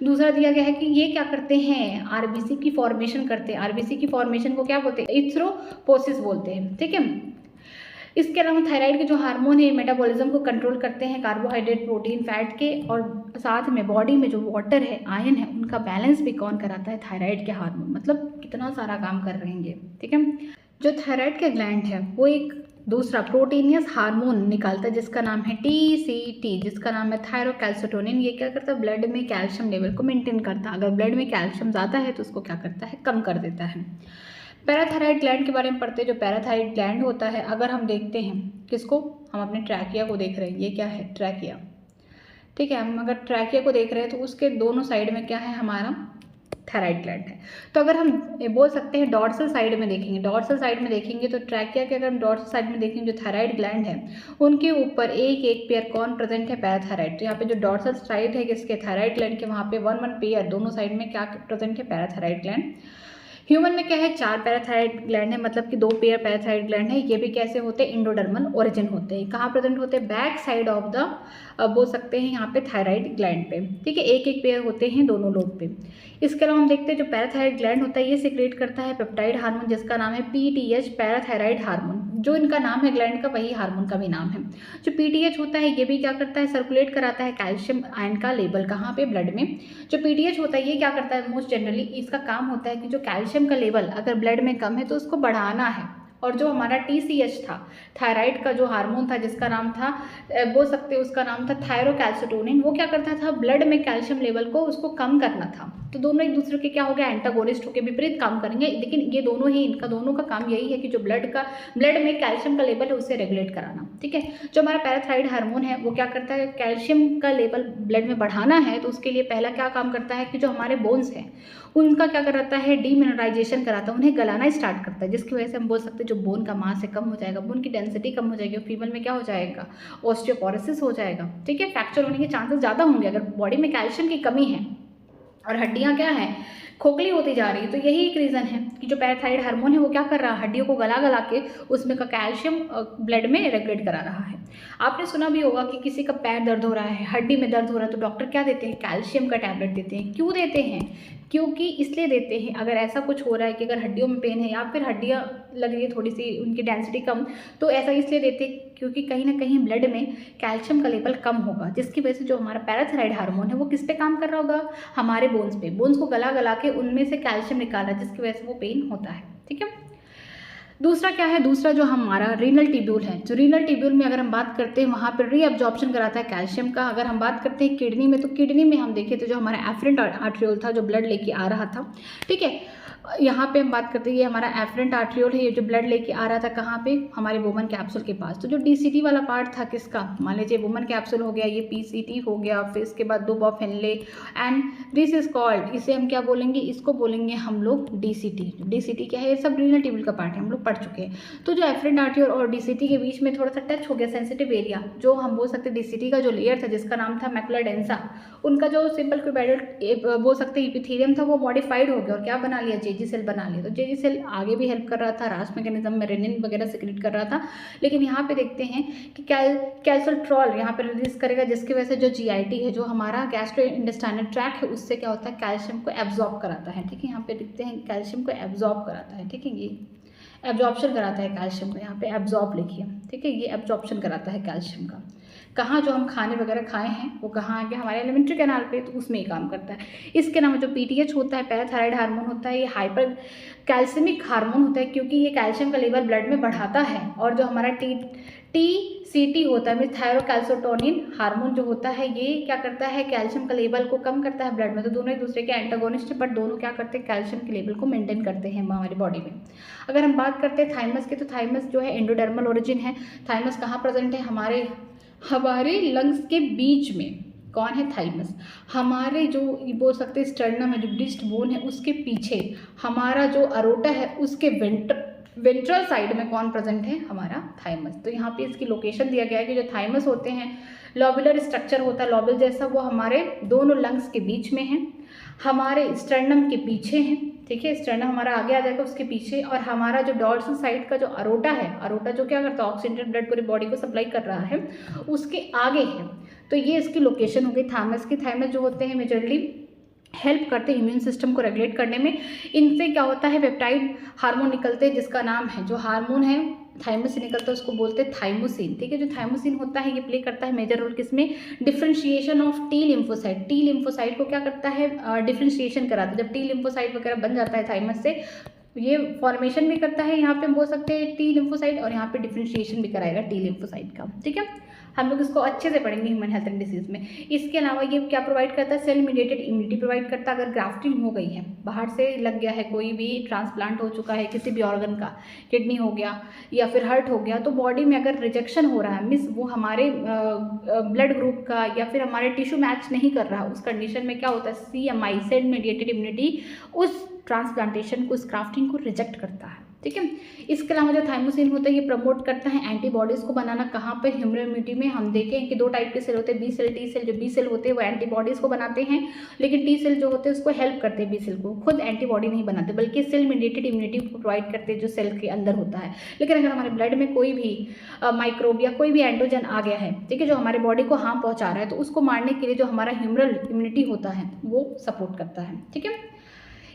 दूसरा दिया गया है कि ये क्या करते हैं, RBC की फॉर्मेशन करते हैं। RBC की फॉर्मेशन को क्या बोलते हैं, इथ्रोपोसिस बोलते हैं, ठीक है। इसके अलावा थायराइड के जो हार्मोन है मेटाबॉलिज्म को कंट्रोल करते हैं, कार्बोहाइड्रेट, प्रोटीन, फैट के, और साथ में बॉडी में जो वाटर है, आयन है, उनका बैलेंस भी कौन कराता है, थायराइड के हार्मोन। मतलब कितना सारा काम कर रहे हैं, ठीक है। जो थायराइड के ग्लैंड है वो एक दूसरा प्रोटीनियस हार्मोन निकालता है जिसका नाम है TCT, जिसका नाम है थायरोकैल्सिटोनिन। ये क्या करता है, ब्लड में कैल्शियम लेवल को मेंटेन करता है। अगर ब्लड में कैल्शियम ज़्यादा है तो उसको क्या करता है, कम कर देता है। पैराथायराइड ग्लैंड के बारे में पढ़ते हैं। जो पैराथायराइड ग्लैंड होता है, अगर हम देखते हैं किसको, हम अपने ट्रैकिया को देख रहे हैं, ये क्या है, ट्रैकिया, ठीक है। हम अगर ट्रैकिया को देख रहे हैं तो उसके दोनों साइड में क्या है, हमारा थायराइड ग्लैंड है। तो अगर हम बोल सकते हैं डॉर्सल साइड में देखेंगे, डॉर्सल साइड में देखेंगे तो ट्रैकिया के अगर हम डॉर्सल साइड में देखेंगे जो थायराइड ग्लैंड है उनके ऊपर एक एक पेयर कौन प्रेजेंट है, पैराथायराइड। तो यहाँ पे जो डॉर्सल साइड है किसके, थायराइड ग्लैंड के, वहाँ पे 1 पेयर दोनों साइड में क्या प्रेजेंट है, पैराथायराइड ग्लैंड। ह्यूमन में क्या है, 4 पैराथायराइड ग्लैंड है, मतलब कि 2 पेयर पैराथायराइड ग्लैंड है। ये भी कैसे होते हैं, इंडोडर्मल ओरिजिन होते हैं। कहाँ प्रेजेंट होते हैं, बैक साइड ऑफ द बोल सकते हैं यहाँ पे थायराइड ग्लैंड पे, ठीक है, एक एक पेयर होते हैं दोनों लोब पे। इसके अलावा हम देखते हैं जो पैराथायराइड ग्लैंड होता है ये सिक्रेट करता है पेप्टाइड हार्मोन जिसका नाम है PTH, पैराथायराइड हार्मोन। जो इनका नाम है ग्लैंड का वही हार्मोन का भी नाम है। जो PTH होता है ये भी क्या करता है, सर्कुलेट कराता है कैल्शियम आयन का लेवल, कहाँ पे, ब्लड में। जो PTH होता है ये क्या करता है, मोस्ट जनरली इसका काम होता है कि जो कैल्शियम का लेवल अगर ब्लड में कम है तो उसको बढ़ाना है। और जो हमारा TCH था, थायराइड का जो हार्मोन था जिसका नाम था, बोल सकते हैं उसका नाम था थायरोकैल्सिटोनिन, वो क्या करता था, ब्लड में कैल्शियम लेवल को उसको कम करना था। तो दोनों एक दूसरे के क्या हो गया, एंटागोनिस्ट होकर विपरीत काम करेंगे, लेकिन ये दोनों ही, इनका दोनों का काम यही है कि जो ब्लड में कैल्शियम का लेवल है उसे रेगुलेट कराना, ठीक है। जो हमारा पैराथायराइड हार्मोन है वो क्या करता है, कैल्शियम का लेवल ब्लड में बढ़ाना है तो उसके लिए पहला क्या काम करता है कि जो हमारे बोन्स हैं उनका क्या कराता है, डीमिनरलाइजेशन कराता है, उन्हें गलाना स्टार्ट करता है, जिसकी वजह से हम बोल सकते हैं जो बोन का मास है कम हो जाएगा, बोन की डेंसिटी कम हो जाएगी, फीमेल में क्या हो जाएगा, ऑस्टियोपोरोसिस हो जाएगा, ठीक है, फ्रैक्चर होने के चांसेस ज़्यादा होंगे अगर बॉडी में कैल्शियम की कमी है और हड्डियाँ क्या है, खोखली होती जा रही है। तो यही एक रीज़न है कि जो पैराथायराइड हार्मोन है वो क्या कर रहा है, हड्डियों को गला गला के उसमें का कैल्शियम ब्लड में रेगुलेट करा रहा है। आपने सुना भी होगा कि किसी का पैर दर्द हो रहा है, हड्डी में दर्द हो रहा है तो डॉक्टर क्या देते हैं, कैल्शियम का टैबलेट देते हैं। क्यों देते हैं, क्योंकि इसलिए देते हैं अगर ऐसा कुछ हो रहा है कि अगर हड्डियों में पेन है या फिर हड्डियाँ लग रही है थोड़ी सी उनकी डेंसिटी कम, तो ऐसा इसलिए देते हैं क्योंकि कहीं ना कहीं ब्लड में कैल्शियम का लेवल कम होगा, जिसकी वजह से जो हमारा पैराथायराइड हार्मोन है वो किस पे काम कर रहा होगा, हमारे बोन्स पे, बोन्स को गला गला के उनमें से कैल्शियम निकाला जिसकी वजह से वो पेन होता है, ठीक है। दूसरा क्या है, दूसरा जो हमारा रीनल ट्यूब्यूल है, जो रीनल ट्यूब्यूल में अगर हम बात करते हैं वहाँ पर रीअब्जॉर्प्शन कराता है कैल्शियम का। अगर हम बात करते हैं किडनी में, तो किडनी में हम देखें तो जो हमारा एफरेंट आर्ट्रियोल था जो ब्लड लेके आ रहा था, ठीक है, यहाँ पे हम बात करते हैं ये हमारा एफरेंट आर्ट्रियोल है, ये जो ब्लड लेके आ रहा था कहाँ पे, हमारे वुमन कैप्सूल के पास। तो जो DCT वाला पार्ट था किसका, मान लीजिए वुमन कैप्सूल हो गया, ये PCT हो गया, फिर इसके बाद दुब of Henle and this is called, इसे हम क्या बोलेंगे, इसको बोलेंगे हम लोग DCT। DCT क्या है, ये सब रीनल ट्यूब्यूल का पार्ट है, हम लोग पढ़ चुके हैं। तो जो एफरेंट आर्ट्रियोल और DCT के बीच में थोड़ा सा टच हो गया सेंसिटिव एरिया, जो हम बोल सकते हैं DCT का जो लेयर था जिसका नाम था मैकुला डेंसा, उनका जो सिंपल क्यूबॉइडल बोल सकते हैं इपिथेलियम था वो मॉडिफाइड हो गया और क्या बना लिया, जेजी सेल बना लिया। तो जेजी सेल आगे भी हेल्प कर रहा था, रास मैकेनिज्म में रेनिन वगैरह सिक्रेट कर रहा था, लेकिन यहाँ पे देखते हैं कि कैल्सोट्रॉल यहाँ पे रिलीज करेगा जिसकी वजह से जो GIT है, जो हमारा गैस्ट्रो इंटेस्टाइनल ट्रैक्ट है, उससे क्या होता है, कैल्शियम को एब्जॉर्ब कराता है, ठीक है। यहाँ पे देखते हैं कैल्शियम को एब्जॉर्ब कराता है, ठीक है, ये एब्जॉर्प्शन कराता है कैल्शियम का, यहाँ पे एब्जॉर्ब लिखिए, ठीक है, ये एब्जॉर्प्शन कराता है कैल्शियम का। कहाँ जो हम खाने वगैरह खाए हैं वो कहाँ आ गया, हमारे एलिमेंट्री कैनाल पे, तो उसमें ही काम करता है। इसके अलावा जो PTH होता है, पैराथायराइड हार्मोन होता है, ये हाइपर कैल्सिमिक हार्मोन होता है क्योंकि ये कैल्शियम का लेवल ब्लड में बढ़ाता है। और जो हमारा TCT होता है, थायरोकैल्सिटोनिन हार्मोन जो होता है, ये क्या करता है, कैल्शियम का लेवल को कम करता है ब्लड में। तो दोनों एक दूसरे के एंटागोनिस्ट है, बट दोनों क्या करते हैं, कैल्शियम के लेवल को मेंटेन करते हैं हमारी बॉडी में। अगर हम बात करते हैं थाइमस की, तो थाइमस जो है एंडोडर्मल ओरिजिन है। थाइमस कहाँ प्रेजेंट है, हमारे लंग्स के बीच में। कौन है, थाइमस, हमारे जो बोल सकते हैं स्टर्नम है, जो डिस्ट बोन है, उसके पीछे हमारा जो अरोटा है उसके वेंट्रल साइड में कौन प्रेजेंट है, हमारा थाइमस। तो यहाँ पे इसकी लोकेशन दिया गया है कि जो थाइमस होते हैं, लॉबुलर स्ट्रक्चर होता है लॉबल जैसा, वो हमारे दोनों लंग्स के बीच में है, हमारे स्टर्नम के पीछे है, ठीक है, स्टर्नम हमारा आगे आ जाएगा उसके पीछे, और हमारा जो डॉर्सल साइड का जो अरोटा है, अरोटा जो क्या करता है, ऑक्सीजन ब्लड पूरी बॉडी को सप्लाई कर रहा है, उसके आगे है। तो ये इसकी लोकेशन हो गई थाइमस की। थाइमस जो होते हैं मेजरली हेल्प करते हैं इम्यून सिस्टम को रेगुलेट करने में। इनसे क्या होता है, पेप्टाइड हार्मोन निकलते हैं जिसका नाम है, जो हार्मोन है थाइमस से निकलता है उसको बोलते हैं थाइमोसिन, ठीक है। जो थाइमोसिन होता है ये प्ले करता है मेजर रोल किसमें, differentiation of T lymphocyte. T lymphocyte को क्या करता है, डिफरेंशिएशन कराता है। जब T लिम्फोसाइट वगैरह बन जाता है थाइमस से, ये फॉर्मेशन भी करता है, यहाँ पे हम बोल सकते हैं टी लिम्फोसाइट, और यहाँ पे डिफ्रेंशिएशन भी कराएगा टी लिम्फोसाइट का, ठीक है। हम लोग इसको अच्छे से पढ़ेंगे ह्यूमन हेल्थ एंड डिसीज़ में। इसके अलावा ये क्या प्रोवाइड करता है, सेल मीडिएटेड इम्यूनिटी प्रोवाइड करता है। अगर ग्राफ्टिंग हो गई है, बाहर से लग गया है, कोई भी ट्रांसप्लांट हो चुका है किसी भी ऑर्गन का, किडनी हो गया या फिर हार्ट हो गया, तो बॉडी में अगर रिजेक्शन हो रहा है, मीन्स वो हमारे ब्लड ग्रुप का या फिर हमारे टिश्यू मैच नहीं कर रहा, उस कंडीशन में क्या होता है, CMI सेल मीडिएटेड इम्यूनिटी उस ट्रांसप्लांटेशन को, उस ग्राफ्टिंग को रिजेक्ट करता है, ठीक है। इसके अलावा जो थाइमोसिन होता है ये प्रमोट करता है एंटीबॉडीज़ को बनाना। कहाँ पर, ह्यूमन इम्यूनिटी में हम देखें कि 2 टाइप के सेल होते हैं, बी सेल, टी सेल। जो बी सेल होते हैं वो एंटीबॉडीज़ को बनाते हैं, लेकिन टी सेल जो होते हैं उसको हेल्प करते हैं, बी सेल को खुद एंटीबॉडी नहीं बनाते, बल्कि सेल मीडिएटेड इम्यूनिटी को प्रोवाइड करते हैं जो सेल के अंदर होता है। लेकिन अगर हमारे ब्लड में कोई भी माइक्रोब या कोई भी एंटोजन आ गया है, ठीक है, जो हमारे बॉडी को हार्म पहुँचा रहा है, तो उसको मारने के लिए जो हमारा ह्यूमरल इम्यूनिटी होता है वो सपोर्ट करता है, ठीक है।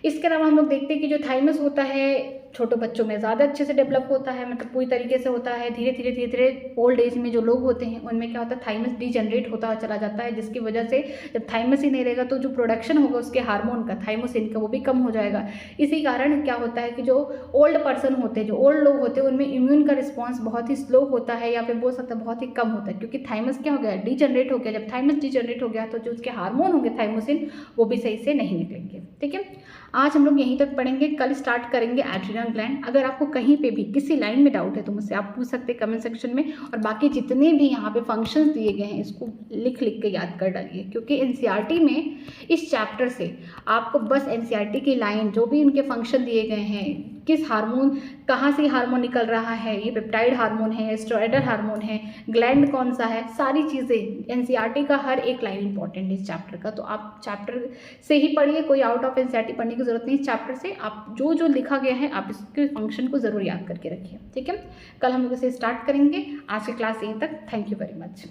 इसके अलावा हम लोग देखते हैं कि जो थाइमस होता है छोटे बच्चों में ज़्यादा अच्छे से डेवलप होता है, मतलब पूरी तरीके से होता है। धीरे धीरे ओल्ड एज में जो लोग होते हैं उनमें क्या होता है, थाइमस डिजनरेट होता चला जाता है, जिसकी वजह से जब थाइमस ही नहीं रहेगा तो जो प्रोडक्शन होगा उसके हार्मोन का, थाइमोसिन का, वो भी कम हो जाएगा। इसी कारण क्या होता है कि जो ओल्ड पर्सन होते हैं, जो ओल्ड लोग होते हैं, उनमें इम्यून का रिस्पॉन्स बहुत ही स्लो होता है, या फिर बोल सकते हैं बहुत ही कम होता है, क्योंकि थाइमस क्या हो गया, डिजनरेट हो गया। जब थाइमस डिजनरेट हो गया तो जो उसके हार्मोन होंगे थाइमोसिन, वो भी सही से नहीं निकलेंगे, ठीक है। आज हम लोग यहीं तक पढ़ेंगे, कल स्टार्ट करेंगे एड्रिनल ग्लैंड। अगर आपको कहीं पे भी किसी लाइन में डाउट है तो मुझसे आप पूछ सकते हैं कमेंट सेक्शन में, और बाकी जितने भी यहाँ पे फंक्शंस दिए गए हैं इसको लिख लिख के याद कर डालिए, क्योंकि एनसीईआरटी में इस चैप्टर से आपको बस एनसीईआरटी की लाइन, जो भी इनके फंक्शन दिए गए हैं, किस हार्मोन, कहाँ से हार्मोन निकल रहा है, ये पेप्टाइड हार्मोन है, स्टेरॉयडल हार्मोन है, ग्लैंड कौन सा है, सारी चीज़ें, एनसीईआरटी का हर एक लाइन इंपॉर्टेंट है इस चैप्टर का। तो आप चैप्टर से ही पढ़िए, कोई आउट ऑफ एनसीईआरटी पढ़ने की जरूरत नहीं। इस चैप्टर से आप जो जो लिखा गया है आप इसके फंक्शन को ज़रूर याद करके रखिए, ठीक है। कल हम लोग इसे स्टार्ट करेंगे। आज की क्लास यहीं तक। Thank you very much.